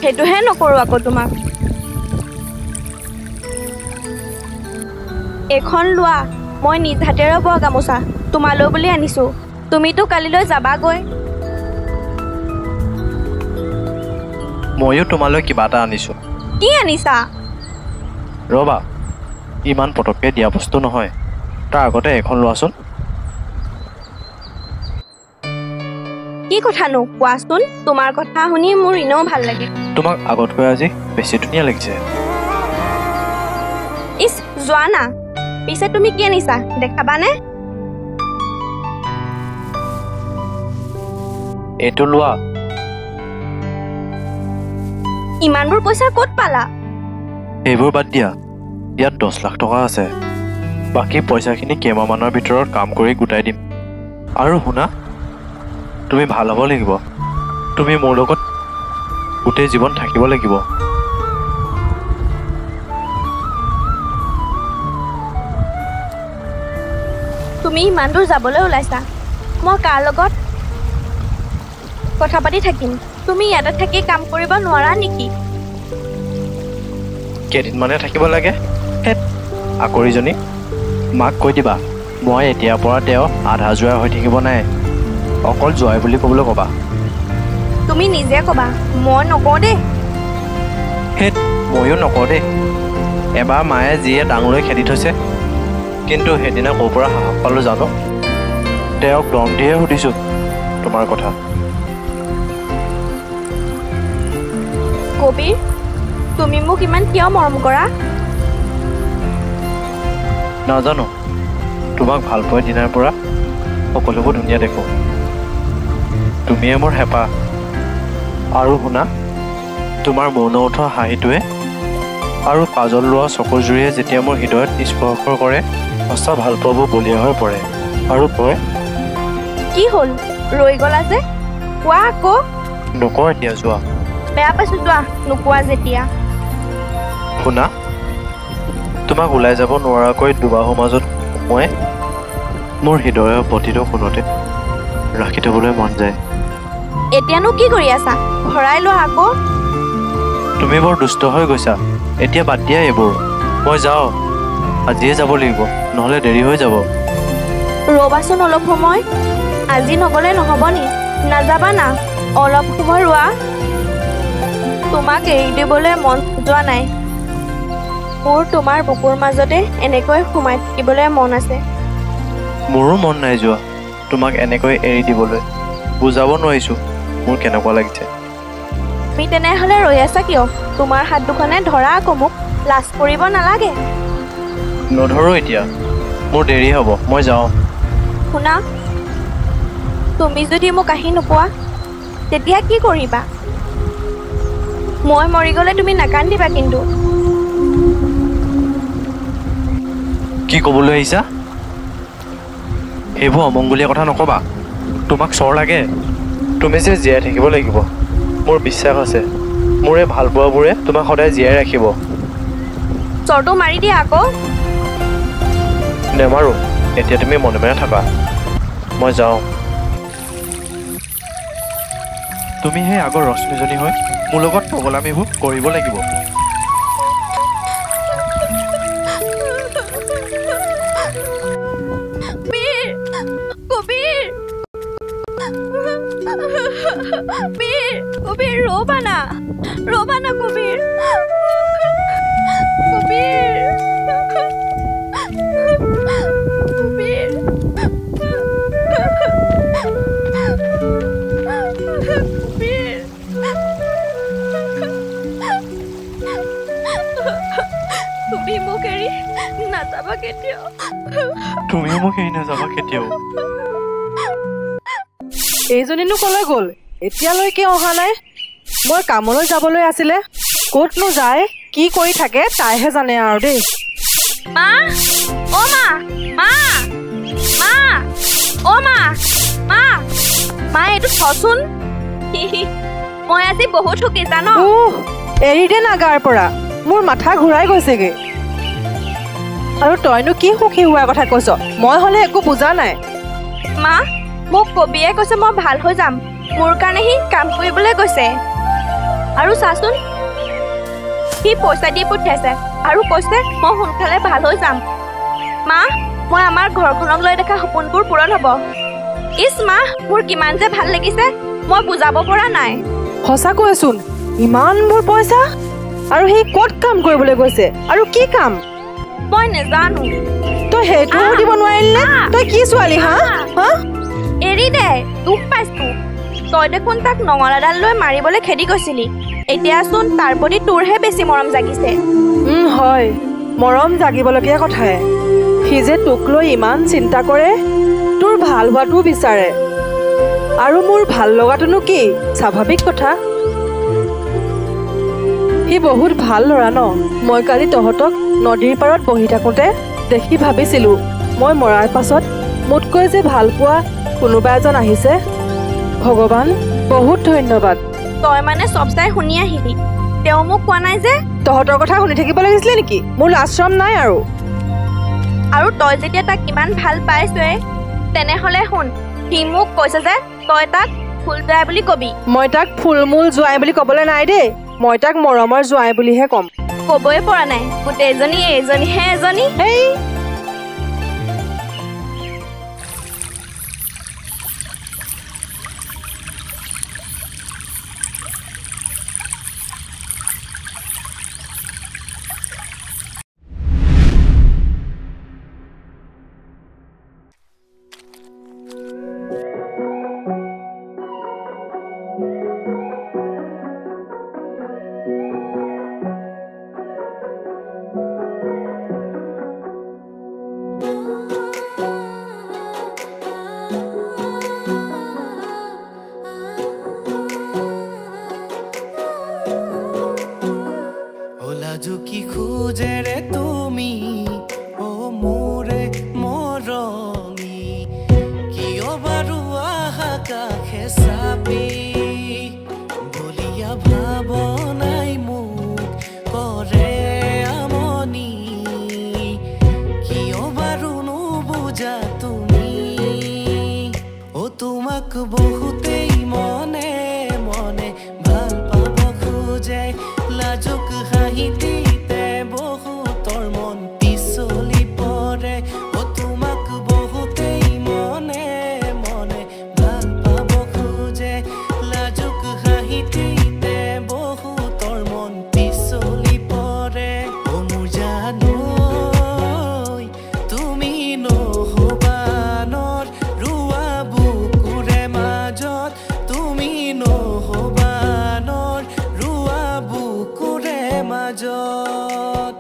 [SPEAKER 6] সেইটোহে নকৰোঁ আকৌ তোমাক। এখন লোৱা, মই নিজ হাতেৰে বোৱা গামোচা তোমালৈ বুলি আনিছোঁ। তুমিতো কালিলৈ যাবাগৈ।
[SPEAKER 5] ময়ো তোমালৈ কিবা এটা আনিছোঁ।
[SPEAKER 6] কি আনিছা?
[SPEAKER 5] ৰ'বা, ইমান পটককৈ দিয়া বস্তু নহয়, তাৰ আগতে এখন লোৱাচোন।
[SPEAKER 6] কি কথানো কোৱাচোন? তোমাৰ কথা শুনি মোৰ এনেও ভাল লাগে।
[SPEAKER 5] তোমাক আগতকৈ আজি বেছি ধুনীয়া লাগিছে।
[SPEAKER 6] ইছ, যোৱা না। পিছে তুমি কি আনিছা দেখাবানে?
[SPEAKER 5] এইটো লোৱা।
[SPEAKER 6] ইমানবোৰ পইচা ক'ত পালা?
[SPEAKER 5] এইবোৰ বাদ দিয়া, ইয়াত 10 লাখ টকা আছে। বাকী পইচাখিনি কেইমাহমানৰ ভিতৰত কাম কৰি গোটাই দিম। আৰু শুনা, তুমি ভাল হ'ব লাগিব। তুমি মোৰ লগত গোটেই জীৱন থাকিব লাগিব।
[SPEAKER 6] তুমি ইমান দূৰ যাবলৈ ওলাইছা, মই কাৰ লগত কথা পাতি থাকিম? তুমি ইয়াতে থাকি কাম কৰিব নোৱাৰা নেকি?
[SPEAKER 5] কেইদিনমানে থাকিব লাগে। আকৰিজনী মাক কৈ দিবা, মই এতিয়াৰ পৰা তেওঁ আধা যোৱা হৈ থাকিব নাই, অকল যোৱাই বুলি ক'বলৈ ক'বা।
[SPEAKER 6] তুমি নিজে ক'বা, মই নকওঁ দেই।
[SPEAKER 5] ময়ো নকওঁ দেই। এবাৰ মায়ে যিয়ে ডাঙৰলৈ খেদি থৈছে, কিন্তু সেইদিনা ক'ৰ পৰা সাহস পালোঁ জানো? তেওঁক দম দিয়ে সুধিছোঁ তোমাৰ কথা।
[SPEAKER 6] কবিৰ, তুমি মোক ইমান কিয় মৰম কৰা?
[SPEAKER 5] নাজানো, তোমাক ভাল পোৱাৰ দিনাৰ পৰা সকলোবোৰ ধুনীয়া দেখোঁ। তুমিয়ে মোৰ হেঁপাহ। আৰু শুনা, তোমাৰ মৌন উঠোৱা হাঁহিটোৱে আৰু কাজল লোৱা চকুৰ জুৰিয়ে যেতিয়া মোৰ হৃদয়ত স্পৰ্শ কৰে, সঁচা ভাল পোৱাবোৰ বলিয়া হৈ পৰে আৰু কয়,
[SPEAKER 6] কি হ'ল ৰৈ গ'লা যে? কোৱা আকৌ।
[SPEAKER 5] নকওঁ এতিয়া, যোৱা।
[SPEAKER 6] বেয়া পাইছোঁ, যোৱা নোকোৱা যেতিয়া।
[SPEAKER 5] শুনা, তোমাক ওলাই যাব নোৱাৰাকৈ দুবাহুৰ মাজত সোমোৱাই মোৰ হৃদয়ৰ প্ৰতিটো কোণতে ৰাখি থ'বলৈ মন যায়।
[SPEAKER 6] এতিয়ানো কি কৰি আছা? ভৰাই লোৱা আকৌ।
[SPEAKER 5] তুমি বৰ দুষ্ট হৈ গৈছা, এতিয়া বাদ দিয়া এইবোৰ। মই যাওঁ, আজিয়ে যাব লাগিব, নহ'লে দেৰি হৈ যাব।
[SPEAKER 6] ৰ'বাচোন অলপ সময়, আজি নগ'লে নহ'ব নি? নাযাবা না, অলপ সময় ৰোৱা। তোমাক এৰি দিবলৈ মন যোৱা নাই। মোৰ তোমাৰ বুকুৰ মাজতে এনেকৈ সোমাই থাকিবলৈ মন আছে।
[SPEAKER 5] মোৰো মন নাই যোৱা তোমাক এনেকৈ এৰি দিবলৈ। বুজাব নোৱাৰিছোঁ মোৰ কেনেকুৱা লাগিছে।
[SPEAKER 6] তুমি তেনেহ'লে ৰৈ আছা কিয়? তোমাৰ হাত দুখনে ধৰা আকৌ মোক, লাজ কৰিব নালাগে।
[SPEAKER 5] নধৰোঁ এতিয়া, মোৰ দেৰি হ'ব, মই যাওঁ।
[SPEAKER 6] শুনা, তুমি যদি মোক আহি নোপোৱা তেতিয়া কি কৰিবা? মই মৰি গ'লে তুমি নাকান্দিবা কিন্তু।
[SPEAKER 5] কি ক'বলৈ আহিছা? এইবোৰ অমংগলীয়া কথা নক'বা। তোমাক চৰ লাগে? তুমি যে জীয়াই থাকিব লাগিব, মোৰ বিশ্বাস আছে। মোৰ এই ভালপোৱাবোৰে তোমাক সদায় জীয়াই ৰাখিব।
[SPEAKER 6] চৰটো মাৰি দিয়া আকৌ।
[SPEAKER 5] নেমাৰোঁ, এতিয়া তুমি মনে মনে থাকা, মই যাওঁ। তুমি সেই আগৰ ৰশ্মিজনী হৈ মোৰ লগত পগলামিবোৰ কৰিব লাগিব।
[SPEAKER 6] কবিৰ, ৰ'বা না কবিৰ। তুমি মোক এৰি নাযাবা কেতিয়াও।
[SPEAKER 5] তুমিও মোক এৰি নাযাবা কেতিয়াও।
[SPEAKER 7] এইজনীনো ক'লৈ গ'ল? এতিয়ালৈকে অহা নাই। মই কামলৈ যাবলৈ আছিলে, ক'তনো যায় কি কৰি থাকে তাইহে জানে আৰু দেই।
[SPEAKER 6] মা, অ' মা, মা, মা, অ' মা, মা, মা এইটো থচোন। মই আজি বহুত সুখী জানো।
[SPEAKER 7] এৰি দে না গাৰ পৰা, মোৰ মাথা ঘূৰাই গৈছেগে। আৰু তইনো কি সুখী হোৱাৰ কথা কৈছ? মই হ'লে একো বুজা নাই।
[SPEAKER 6] মা, মোক কবিয়ে কৈছে মই ভাল হৈ যাম মোৰ কাৰণে সি কাম কৰিবলৈ কৈছে আৰু চাচোন সি পইচা দি পঠিয়াইছে আৰু কৈছে মই সোনকালে ভাল হৈ যাম মা মই আমাৰ ঘৰখনক লৈ দেখা সপোনবোৰ পূৰণ হ'ব ইছ মা মোৰ কিমান যে ভাল লাগিছে মই বুজাব পৰা নাই
[SPEAKER 7] সঁচা কৈছোন ইমানবোৰ পইচা আৰু সি ক'ত কাম কৰিবলৈ গৈছে আৰু কি কাম
[SPEAKER 6] মই নেজানো
[SPEAKER 7] তই সেইটো দিব নোৱাৰিলে তই কি ছোৱালী হা
[SPEAKER 6] এৰি দে দুখ পাইছো তই দেখোন তাক নঙলাডাল লৈ মাৰিবলৈ খেদি গৈছিলি এতিয়াচোন তাৰ প্ৰতি তোৰহে বেছি মৰম জাগিছে
[SPEAKER 7] হয় মৰম জাগিবলগীয়া কথাই সি যে তোক লৈ ইমান চিন্তা কৰে তোৰ ভাল হোৱাটো বিচাৰে আৰু মোৰ ভাল লগাটোনো কি স্বাভাৱিক কথা সি বহুত ভাল ল'ৰা ন মই কালি তহঁতক নদীৰ পাৰত বহি থাকোঁতে দেখি ভাবিছিলোঁ মই মৰাৰ পাছত মোতকৈ যে ভাল পোৱা কোনোবা এজন আহিছে ভগৱান বহুত ধন্যবাদ
[SPEAKER 6] তই মানে চব চাই শুনি আহিবি তেওঁ মোক কোৱা নাই যে
[SPEAKER 7] তহঁতৰ কথা শুনি থাকিব লাগিছিলে নেকি মোৰ আশ্ৰম নাই আৰু
[SPEAKER 6] তই যেতিয়া তাক কিমান ভাল পাইছই তেনেহ'লে শুন সি মোক কৈছে যে তই তাক ফুল জোৱাই বুলি কবি
[SPEAKER 7] মই তাক ফুলমূল জোৱাই বুলি ক'বলৈ নাই দেই মই তাক মৰমৰ জোৱাই বুলিহে ক'ম
[SPEAKER 6] ক'বই পৰা নাই গোটেইজনী এইজনীহে এজনী
[SPEAKER 7] হেই
[SPEAKER 14] কি খুজেৰে তুমি ও মোৰে মৰমী কিয় বাৰু আহা কাষে চাপি বলিয়া ভাৱনাই মোক কৰে আমনি কিয় বাৰু নুবুজা তুমি ও তোমাক বহুতেই মনে মনে ভাল পাব খোজে লাজুক হাঁহিতে বহুতৰ মন পিছলি পৰে ও তোমাক বহুতেই মনে মনে ভাল পাব খোজে লাজুক হাঁহিতে বহুতৰ মন পিছলি পৰে ও মোৰ জানৈ তুমি নহবানৰ ৰুৱা বুকুৰে মাজত তুমি নহবানৰ ৰুৱা বুকুৰে মাজত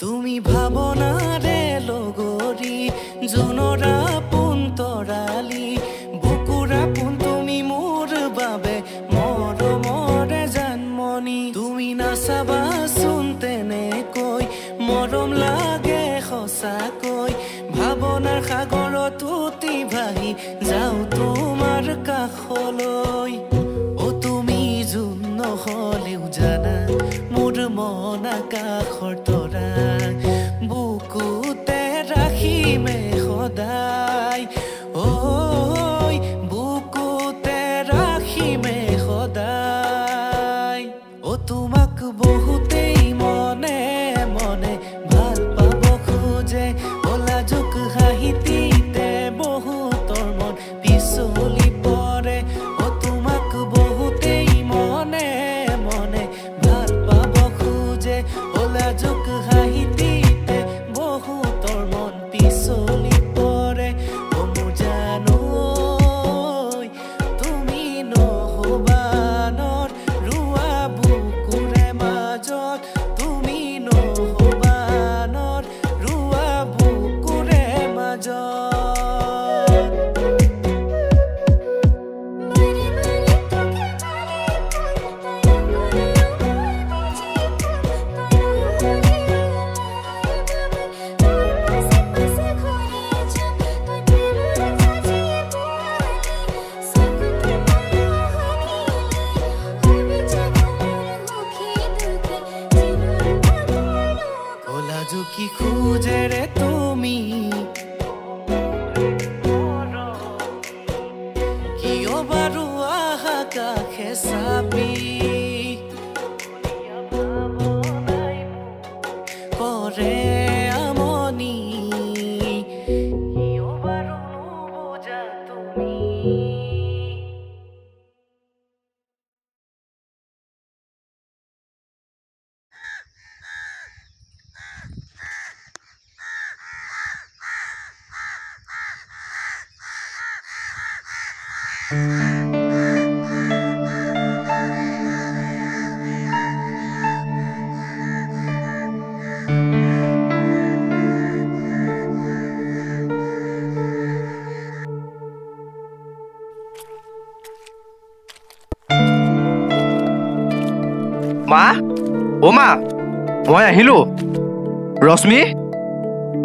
[SPEAKER 14] তুমি ভাৱনাৰে লগৰী জোনৰা পোন তৰালি বুকুৰা পোন তুমি মোৰ বাবে মৰমৰে জানমনি তুমি নাচাবাচোন তেনেকৈ মৰম লাগে সঁচাকৈ ভাৱনাৰ সাগৰত উটি ভাহি যাওঁ তোমাৰ কাষলৈ ও তুমি জোন নহ'লেও জানা মোৰ মন আকাশৰ তৰা বুকুতে ৰাখিমে সদায় ঐ বুকুতে ৰাখিমে সদায় ও তোমাক বহুতেই মনে মনে ভাল পাব খোজে ও লাজুক হাঁহিতে বহুতৰ মন পিছলি পৰে ও তোমাক কাষে চাপি কৰে আমনি কিয় বাৰু নুবুজা তুমি
[SPEAKER 5] মা অ মা মই আহিলো ৰশ্মি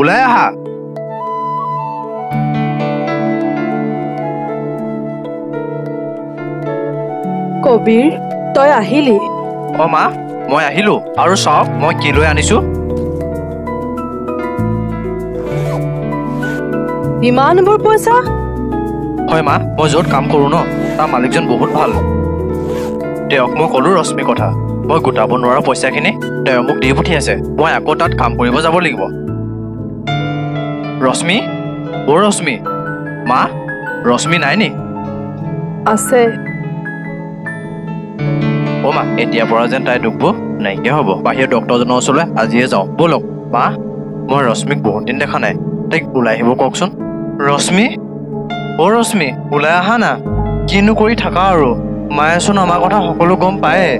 [SPEAKER 5] ওলাই আহা
[SPEAKER 7] কবিৰ তই আহিলি
[SPEAKER 5] অ মা মই আহিলো আৰু চাওক মই কি লৈ আনিছো
[SPEAKER 7] ইমানবোৰ পইচা
[SPEAKER 5] হয় মা মই য'ত কাম কৰো ন তাৰ মালিকজন বহুত ভাল তেওঁক মই ক'লো ৰশ্মি কথা মই গোটাব নোৱাৰা পইচাখিনি তেওঁ মোক দি পঠিয়াইছে মই আকৌ তাত কাম কৰিব যাব লাগিব ৰশ্মি অ ৰশ্মি মা ৰশ্মি নাই নি
[SPEAKER 7] আছে
[SPEAKER 5] অ মা এতিয়াৰ পৰা যেন তাই দুখবোৰ নাইকিয়া হ'ব বাহিৰৰ ডক্টৰজনৰ ওচৰলৈ আজিয়ে যাওঁ ব'লক মা মই ৰশ্মিক বহুত দিন দেখা নাই তাইক ওলাই আহিব কওকচোন ৰশ্মি অ ৰশ্মি ওলাই আহা না কিনো কৰি থাকা আৰু মায়েচোন আমাৰ কথা সকলো গম পায়ে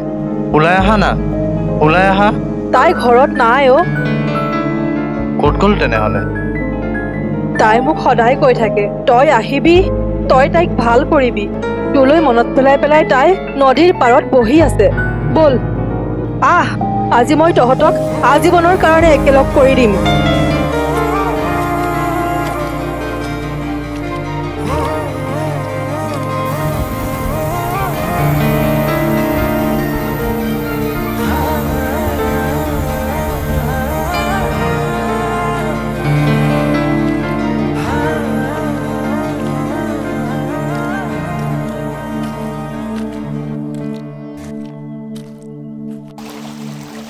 [SPEAKER 5] ওলাই আহা না ওলাই আহা
[SPEAKER 7] তাই ঘৰত নাই অ
[SPEAKER 5] ক'ত গ'ল তেনেহ'লে
[SPEAKER 7] তাই মোক সদায় কৈ থাকে তই আহিবি তই তাইক ভাল কৰিবি তোলৈ মনত পেলাই পেলাই তাই নদীৰ পাৰত বহি আছে বল আহ আজি মই তহঁতক আজীৱনৰ কাৰণে একেলগ কৰি দিম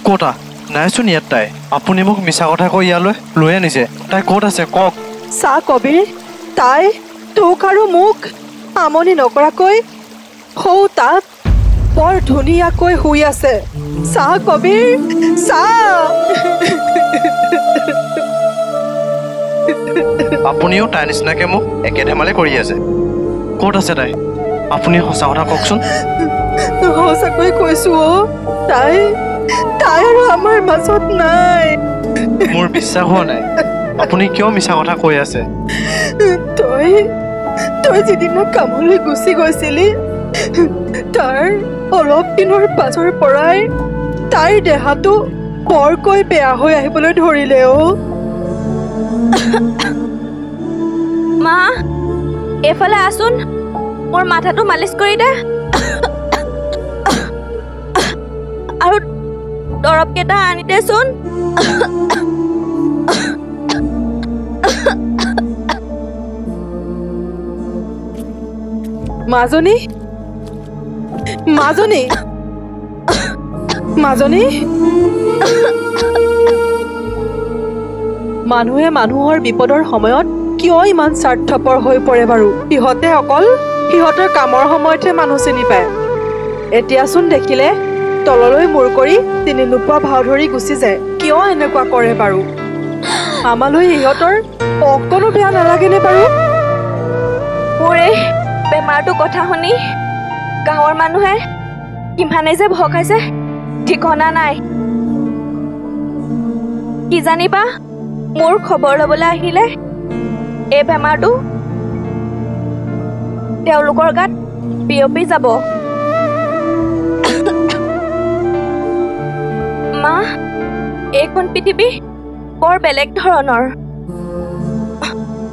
[SPEAKER 5] ক'তা নাইচোন ইয়াত তাই আপুনি মোক মিছা কথা কৈ ইয়ালৈ লৈ আনিছে তাই ক'ত আছে কওক
[SPEAKER 7] চা কবিৰ তাই তোক আৰু মোক আমনি নকৰাকৈ সৌ তাত বৰ ধুনীয়াকৈ শুই আছে চা কবিৰ চা
[SPEAKER 5] আপুনিও তাই নিচিনাকে মোক একে ধেমালি কৰি আছে ক'ত আছে তাই আপুনি সঁচা কথা কওকচোন
[SPEAKER 7] সঁচাকৈ কৈছো অ তাই আৰু আমাৰ মাজত নাই
[SPEAKER 5] মোৰ বিশ্বাস হোৱা নাই আপুনি কিয় মিছা কথা কৈ আছে
[SPEAKER 7] তই যিদিনা কামলৈ গুচি গৈছিলি তাৰ অলপ দিনৰ পাছৰ পৰাই তাইৰ দেহাটো বৰকৈ বেয়া হৈ আহিবলৈ ধৰিলে অ
[SPEAKER 6] মা এইফালে আছোন মোৰ মাথাটো মালিচ কৰি দে আৰু দৰৱ কেইটা আনি দেচোন
[SPEAKER 7] মাজনী মাজনী মাজনী মানুহে মানুহৰ বিপদৰ সময়ত কিয় ইমান স্বাৰ্থপৰ হৈ পৰে বাৰু সিহঁতে অকল সিহঁতৰ কামৰ সময়তহে মানুহ চিনি পায় এতিয়াচোন দেখিলে তললৈ মূৰ কৰি চিনি নোপোৱা ভাও ধৰি গুচি যায় কিয় এনেকুৱা কৰে বাৰু আমালৈ ইহঁতৰ অকণো বেয়া নালাগেনে বাৰু
[SPEAKER 6] মোৰ এই বেমাৰটো কথা শুনি গাঁৱৰ মানুহে কিমানে যে ভকাইছে ঠিকনা নাই কি জানিবা মোৰ খবৰ ল'বলৈ আহিলে এই বেমাৰটো তেওঁলোকৰ গাত বিয়পি যাব মা এইখন পৃথিৱী বৰ বেলেগ ধৰণৰ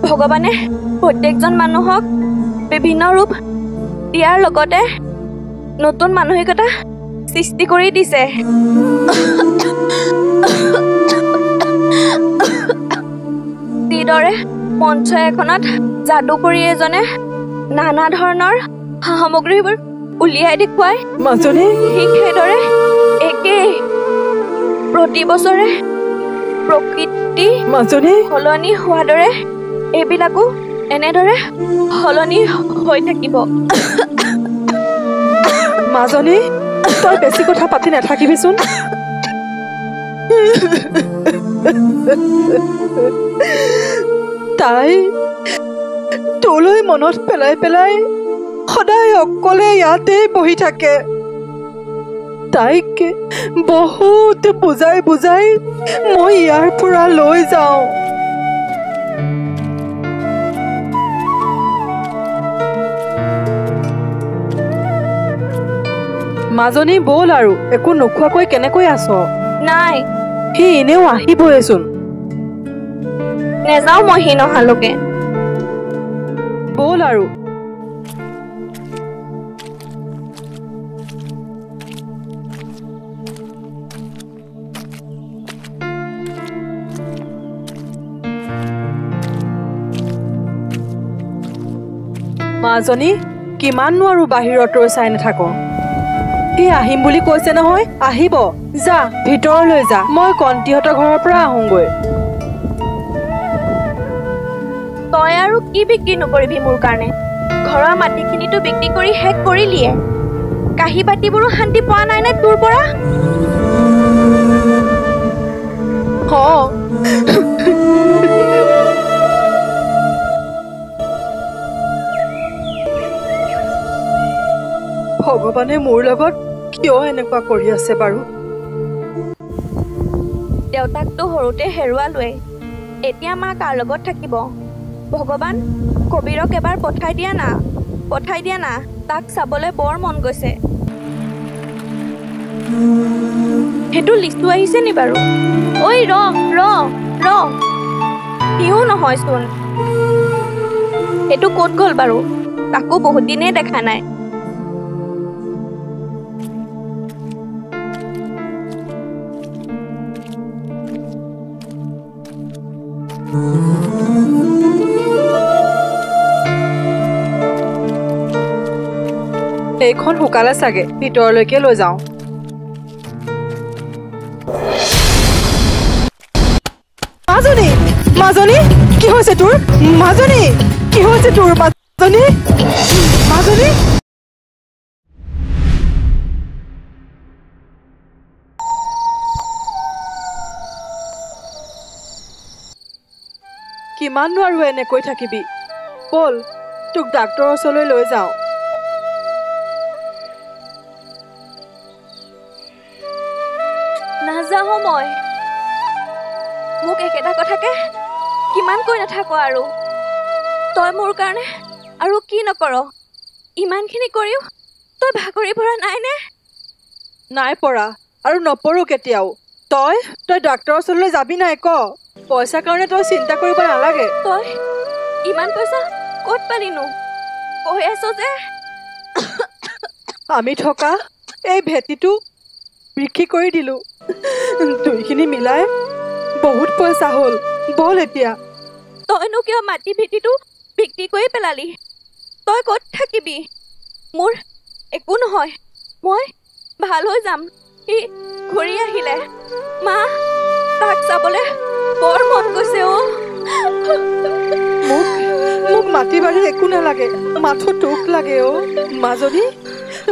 [SPEAKER 6] ভগৱানে প্ৰত্যেকজন মানুহক বিভিন্ন ৰূপ দিয়াৰ লগতে নতুন মানসিকতা সৃষ্টি কৰি দিছে যিদৰে মঞ্চ এখনত যাদুকৰী এজনে নানা ধৰণৰ সামগ্ৰীবোৰ উলিয়াই দেখুৱাই
[SPEAKER 7] মাজনী
[SPEAKER 6] ঠিক সেইদৰে একেই প্ৰতি বছৰে প্ৰকৃতি
[SPEAKER 7] মাজনী
[SPEAKER 6] সলনি হোৱাৰ দৰে এইবিলাকো এনেদৰে সলনি হৈ থাকিব
[SPEAKER 7] মাজনী তই বেছি কথা পাতি নাথাকিবিচোন তাই তোলৈ মনত পেলাই পেলাই সদায় অকলে ইয়াতে বহি থাকে তাইক বহুত বুজাই বুজাই মই ইয়াৰ পৰা লৈ যাওঁ মাজনী বল আৰু একো নোখোৱাকৈ কেনেকৈ আছ
[SPEAKER 6] নাই
[SPEAKER 7] সি এনেও আহিবইচোন
[SPEAKER 6] নেযাওঁ মই সি নহালৈকে
[SPEAKER 7] বল আৰু মাজনী কিমাননো আৰু বাহিৰত ৰৈ চাই নাথাক সি আহিম বুলি কৈছে নহয় আহিব যা ভিতৰলৈ যা মই কণ্টিহঁতৰ ঘৰৰ পৰা আহোঁগৈ
[SPEAKER 6] তই আৰু কি বিক্ৰী নকৰিবি মোৰ কাৰণে ঘৰৰ মাটিখিনিতো বিক্ৰী কৰি শেষ কৰিলিয়ে কাঁহী বাতিবোৰো শান্তি পোৱা নাই নে তোৰ পৰা
[SPEAKER 7] ভগৱানে মোৰ লগত কিয় এনেকুৱা কৰি আছে বাৰু
[SPEAKER 6] দেউতাকতো সৰুতে হেৰুৱালোৱে এতিয়া মা কাৰ লগত থাকিব ভগৱান কবিৰক এবাৰ পঠাই দিয়া না তাক চাবলৈ বৰ মন গৈছে সেইটো লিচু আহিছে নি বাৰু ঐ ৰ সিও নহয়চোন সেইটো ক'ত গ'ল বাৰু তাকো বহুত দিনেই দেখা নাই
[SPEAKER 7] এইখন শুকালে চাগে ভিতৰলৈকে লৈ যাওঁ মাজনী মাজনী কি হৈছে তোৰ মাজনী কি হৈছে তোৰ মাজনী মাজনী কিমাননো আৰু এনেকৈ থাকিবি বল তোক ডাক্তৰৰ ওচৰলৈ লৈ যাওঁ
[SPEAKER 6] নাযাওঁ মই মোক একেটা কথাকে কিমান কৈ নাথাক আৰু তই মোৰ কাৰণে আৰু কি নকৰ ইমানখিনি কৰিও তই ভাগৰি পৰা নাইনে
[SPEAKER 7] নাই পৰা আৰু নপৰো কেতিয়াও তই ডাক্তৰৰ ওচৰলৈ যাবি নাই ক পইচাৰ কাৰণে তই চিন্তা কৰিব নালাগে
[SPEAKER 6] তই ইমান পইচা ক'ত পালিনো কৈ আছ যে
[SPEAKER 7] আমি থকা এই ভেটিটো বিক্ৰী কৰি দিলো দুইখিনি মিলাই বহুত পইচা হ'ল বল এতিয়া
[SPEAKER 6] তইনো কিয় মাটি ভেটিটো বিক্ৰী কৰি পেলালি তই ক'ত থাকিবি মোৰ একো নহয় মই ভাল হৈ যাম সি ঘূৰি আহিলে মা তাক চাবলৈ বৰ মন গৈছে
[SPEAKER 7] মোক মাটি বাৰী একো নালাগে মাথো তোক লাগে মাজনী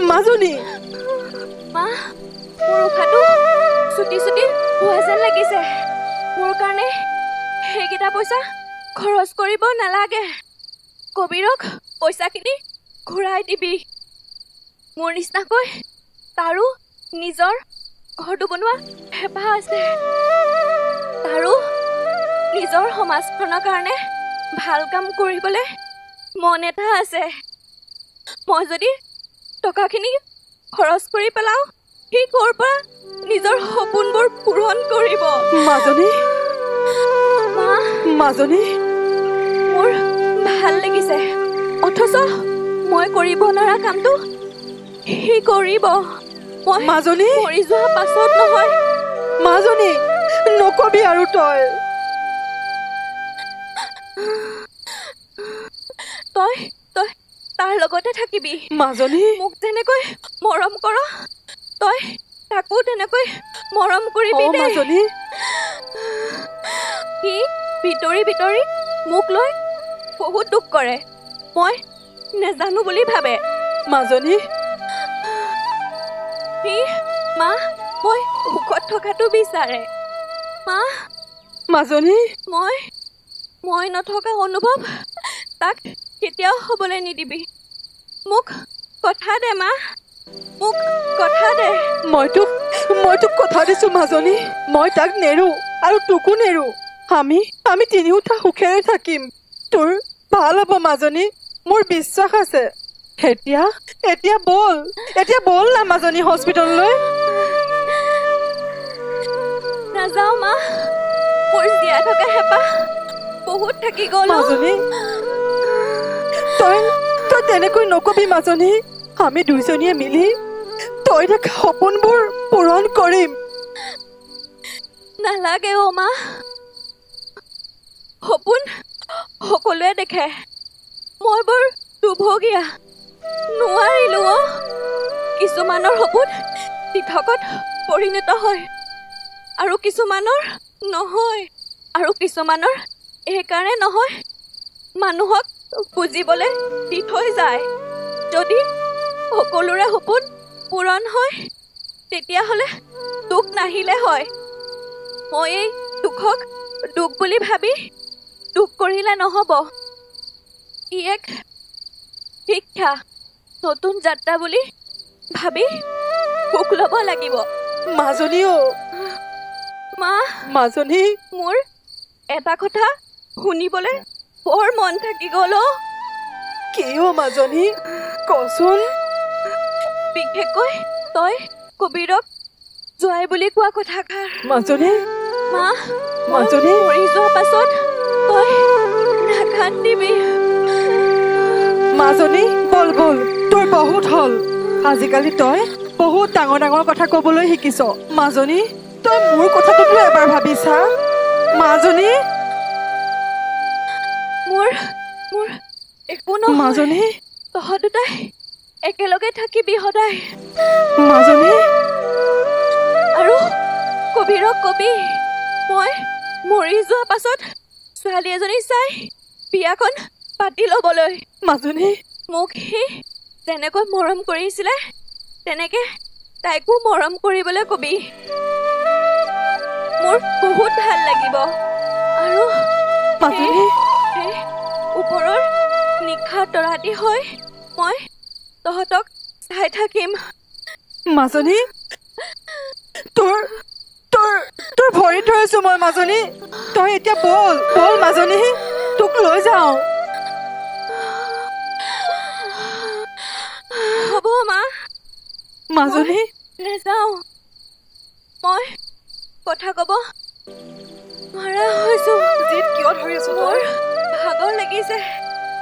[SPEAKER 7] মাজনী
[SPEAKER 6] মা মোৰ উশাহটো চুটি হোৱা যেন লাগিছে মোৰ কাৰণে সেইকেইটা পইচা খৰচ কৰিব নালাগে কবিৰক পইচাখিনি ঘূৰাই দিবি মোৰ নিচিনাকৈ তাৰো নিজৰ ঘৰটো বনোৱা হেঁপাহ আছে তাৰো নিজৰ সমাজখনৰ কাৰণে ভাল কাম কৰিবলৈ মন এটা আছে মই যদি টকাখিনি খৰচ কৰি পেলাওঁ সি ক'ৰ পৰা নিজৰ সপোনবোৰ পূৰণ কৰিব
[SPEAKER 7] মাজনী
[SPEAKER 6] মোৰ ভাল লাগিছে অথচ মই কৰিব নোৱাৰা কামটো সি কৰিব মই
[SPEAKER 7] মাজনী
[SPEAKER 6] মৰি যোৱা পাছত নহয়
[SPEAKER 7] মাজনী নকবি আৰু তই
[SPEAKER 6] তাৰ লগতে থাকিবি
[SPEAKER 7] মাজনী
[SPEAKER 6] মোক যেনেকৈ মৰম কৰ তই তাকো তেনেকৈ মৰম কৰিবি দে
[SPEAKER 7] মাজনী
[SPEAKER 6] সি ভিতৰি ভিতৰি মোক লৈ বহুত দুখ কৰে মই নেজানো বুলি ভাবে
[SPEAKER 7] মাজনী
[SPEAKER 6] সি মা মই সুখত থকাটো বিচাৰে মা
[SPEAKER 7] মাজনী
[SPEAKER 6] মই নথকা অনুভৱ তাক কেতিয়াও হ'বলৈ নিদিবি মোক কথা দে মা মোক কথা দে
[SPEAKER 7] মই তোক কথা দিছো মাজনী মই তাক নেৰো আৰু তোকো নেৰো আমি তিনিওটা সুখেৰে থাকিম তোৰ ভাল হ'ব মাজনী মোৰ বিশ্বাস আছে এতিয়া বল না মাজনী হস্পিটেললৈ
[SPEAKER 6] নাযাওঁ মা মোৰ জীয়াই থকা হেঁপাহ বহুত থাকি গ'ল
[SPEAKER 7] মাজনী তই তেনেকৈ নকবি মাজনী আমি দুইজনীয়ে মিলি তই দেখা সপোনবোৰ পূৰণ কৰিম
[SPEAKER 6] নালাগে অ' মা সপোন সকলোৱে দেখে মই বৰ দুৰ্ভগীয়া নোৱাৰিলো অ' কিছুমানৰ সপোন দিঠকত পৰিণত হয় আৰু কিছুমানৰ নহয় আৰু কিছুমানৰ এইকাৰণে নহয় মানুহক বুজিবলৈ দি থৈ যায় যদি সকলোৰে সপোন পূৰণ হয় তেতিয়াহ'লে দুখ নাহিলে হয় মই এই দুখক দুখ বুলি ভাবি দুখ কৰিলে নহ'ব ই এক শিক্ষা নতুন যাত্ৰা বুলি ভাবি সুখ ল'ব লাগিব
[SPEAKER 7] মাজনী
[SPEAKER 6] মা
[SPEAKER 7] মাজনী
[SPEAKER 6] মোৰ এটা কথা শুনিবলৈ বৰ মন থাকি গ'ল
[SPEAKER 7] কিয় মাজনী কচোন
[SPEAKER 6] বিশেষকৈ তই কবিৰক জোৱাই বুলি কোৱা কথাষাৰ
[SPEAKER 7] মাজনী
[SPEAKER 6] মা
[SPEAKER 7] মাজনী
[SPEAKER 6] মৰি যোৱা পাছত তই নাকান্দিবি
[SPEAKER 7] মাজনী বল তোৰ বহুত হ'ল আজিকালি তই বহুত ডাঙৰ কথা ক'বলৈ শিকিছ মাজনী তই মোৰ কথাটোতো এবাৰ ভাবিছা মাজনী
[SPEAKER 6] মোৰ একো নহয়
[SPEAKER 7] মাজনী
[SPEAKER 6] তহঁত দুটাই একেলগে থাকিবি সদায়
[SPEAKER 7] মাজনী
[SPEAKER 6] আৰু কবিৰক কবি মই মৰি যোৱা পাছত ছোৱালী এজনী চাই বিয়াখন পাতি ল'বলৈ
[SPEAKER 7] মাজনী
[SPEAKER 6] মোক সি যেনেকৈ মৰম কৰিছিলে তেনেকে তাইকো মৰম কৰিবলৈ কবি মোৰ বহুত ভাল লাগিব আৰু ওপৰৰ নিশা তৰাতি হৈ মই তহঁতক চাই থাকিম
[SPEAKER 7] মাজনী তোৰ ভৰিত ধৰিছো মই মাজনী তই এতিয়া বল মাজনী তোক লৈ যাওঁ
[SPEAKER 6] হ'ব মা
[SPEAKER 7] মাজনী
[SPEAKER 6] নেযাওঁ মই কথা ক'ব নোৱাৰা হৈছো
[SPEAKER 7] কিয় ধৰি আছো
[SPEAKER 6] মোৰ ভাগৰ লাগিছে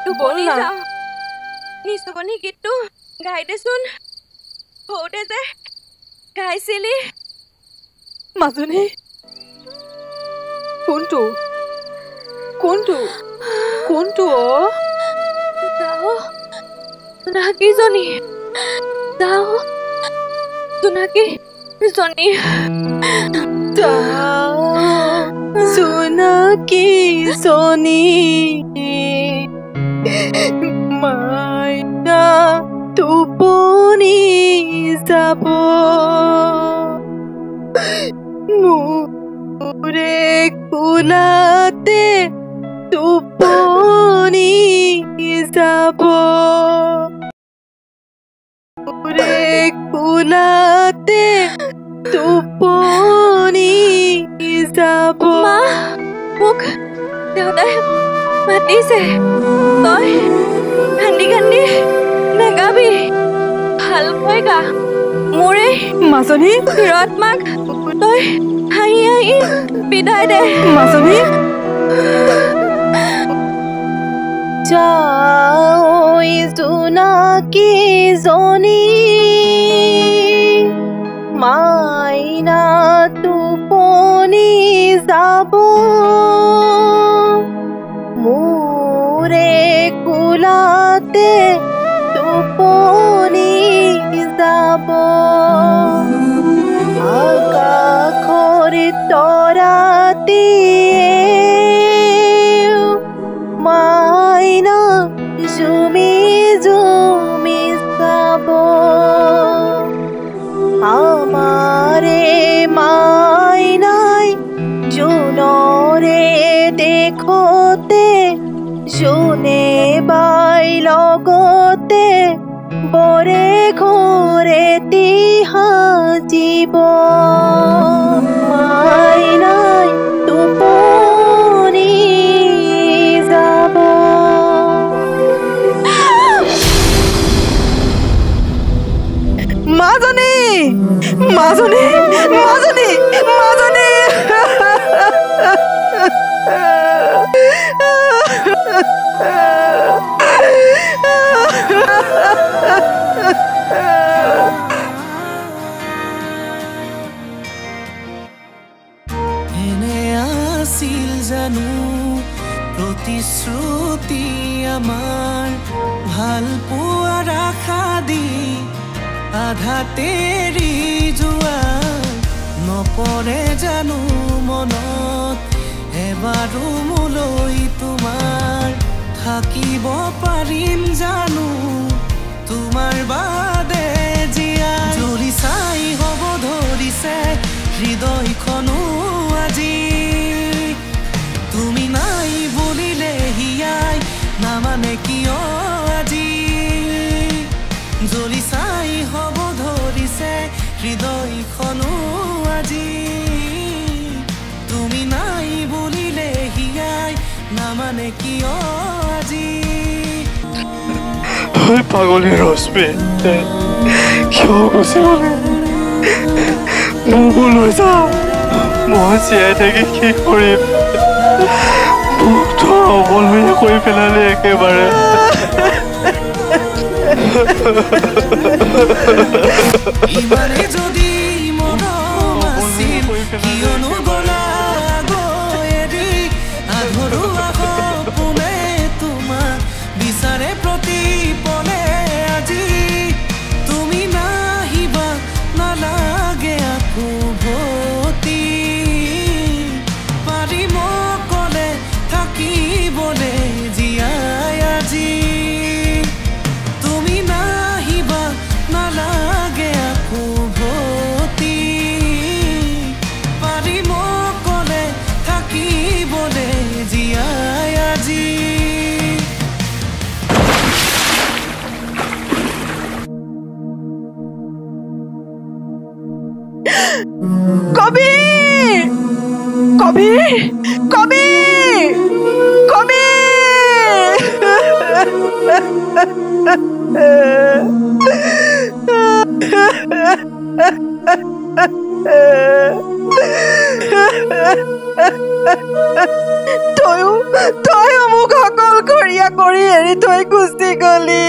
[SPEAKER 6] টোপনি যাওঁ নিচুকনি গীতটো গাই দেচোন সৰুতে যে গাইছিলি
[SPEAKER 7] মাজনী কোনটো
[SPEAKER 6] যাওঁ জোনাকীজনী যাওঁ জোনাকীজনী
[SPEAKER 7] জোনাকীজনী মাইনা টোপনি যাব মোৰে কোলাতে টোপনি যাব মোৰে কোলাতে টোপনি যাব
[SPEAKER 6] মা মোক দেউতাই মাতিছে তই কান্দি নেগাবি ভালকৈ গা মোৰে
[SPEAKER 7] মাজনী
[SPEAKER 6] হিৰতমাক তই হাঁহি বিদায় দে
[SPEAKER 7] মাজনী যাওঁ জোনাকীজনী মাইনা টোপনি যাব মোৰে কোলাতে
[SPEAKER 15] টোপনি যাব আকাশৰ তৰাটিয়ে মাইনা জুমি জুমি চাব আমাৰে মাইনাই জোনৰে দেখোতে জোনে বাই লগতে বৰে ঘৰে সাজিব মাইনাই টোপনি যাব মাজনী মাজনী মাজনী মাজনী
[SPEAKER 14] এনে আছিল জানো প্ৰতিশ্ৰুতি আমাৰ ভাল পোৱাৰ আশা দি আধাতে এৰি যোৱা নপৰে জানো মনত এবাৰো মোলৈ তোমাৰ থাকিব পাৰিম জানো তোমাৰ বাদে জীয়া জ্বলি চাই হ'ব ধৰিছে হৃদয়খনো আজি তুমি নাই বুলিলে হিয়াই নামানে কিয় আজি জ্বলি চাই হ'ব ধৰিছে হৃদয়খনো আজি তুমি নাই বুলিলে হিয়াই নামানে কিয় আজি
[SPEAKER 5] পাগলী ৰশ্মি কিয় গুচি গ'লে মোকো লৈ যা মই জীয়াই থাকি কি কৰিম মোকতো অবলহীয়া কৰি পেলালে একেবাৰে
[SPEAKER 14] ইমানে যদি মৰম আছিল কিয়নো গলা গৈ আধৰুৱা সপোনে তোমাক বিচাৰে প্ৰতিপলে আজি তুমি নাহিবা নালাগে আকৌ ভতি পাৰিম অকলে থাকিবলে জীয়াই আজি তুমি নাহিবা নালাগে আকৌ ভতি পাৰিম অকলে থাকিবলে জীয়াই আজি
[SPEAKER 7] কবিৰ কবিৰ কবিৰ তয়ো মোক অকলশৰীয়া কৰি এৰি থৈ গুচি গলি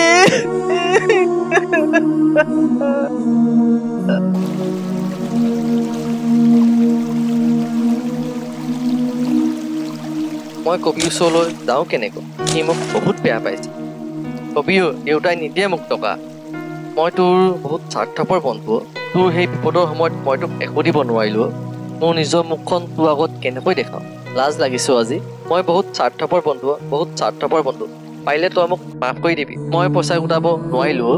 [SPEAKER 10] মই কবিৰ ওচৰলৈ যাওঁ কেনেকৈ সি মোক বহুত বেয়া পাইছে কবিও দেউতাই নিদিয়ে মোক টকা মই তোৰ বহুত স্বাৰ্থপৰ বন্ধু তোৰ সেই বিপদৰ সময়ত মই তোক একো দিব নোৱাৰিলোঁ মোৰ নিজৰ মুখখন তোৰ আগত কেনেকৈ দেখাওঁ লাজ লাগিছোঁ আজি মই বহুত স্বাৰ্থপৰ বন্ধু পাৰিলে তই মোক মাফ কৰি দিবি মই পইচা গোটাব নোৱাৰিলোঁ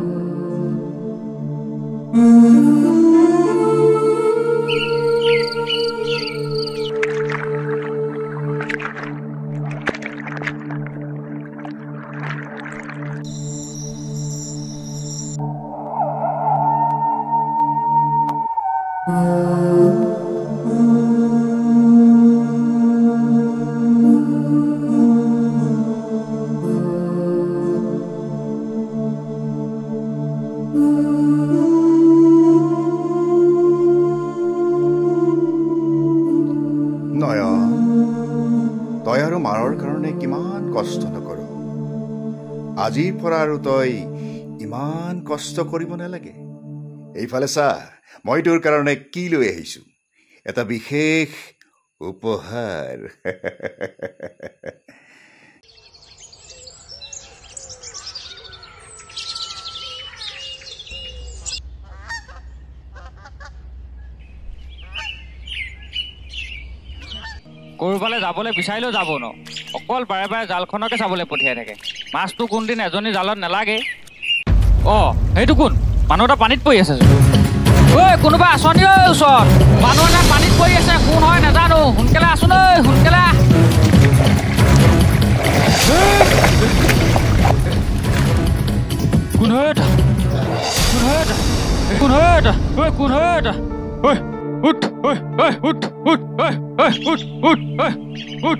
[SPEAKER 16] কষ্ট নকৰ আজিৰ পৰা আৰু তই ইমান কষ্ট কৰিব নালাগে এইফালে চা মই তোৰ কাৰণে কি লৈ আহিছোঁ এটা বিশেষ উপহাৰ
[SPEAKER 12] ক'ৰবালৈ যাবলৈ বিচাৰিলেও যাব ন অকল বাৰে বাৰে জালখনকে চাবলৈ পঠিয়াই থাকে মাছটো কোনদিন এজনী জালত নেলাগে অঁ সেইটো কোন মানুহ এটা পানীত পৰি আছে ঐ কোনোবা আঁচনি ঐ ওচৰত মানুহ এটা পানীত পৰি আছে কোন হয় নাজানো সোনকালে আছোন ঐ সোনকালে কোন হয় এটা কোন হয় এটা ঐ কোন হয় এটা ঐ উঠ ঐ ঐ উঠ উঠ ঐ ঐ উঠ উঠ ঐ উঠ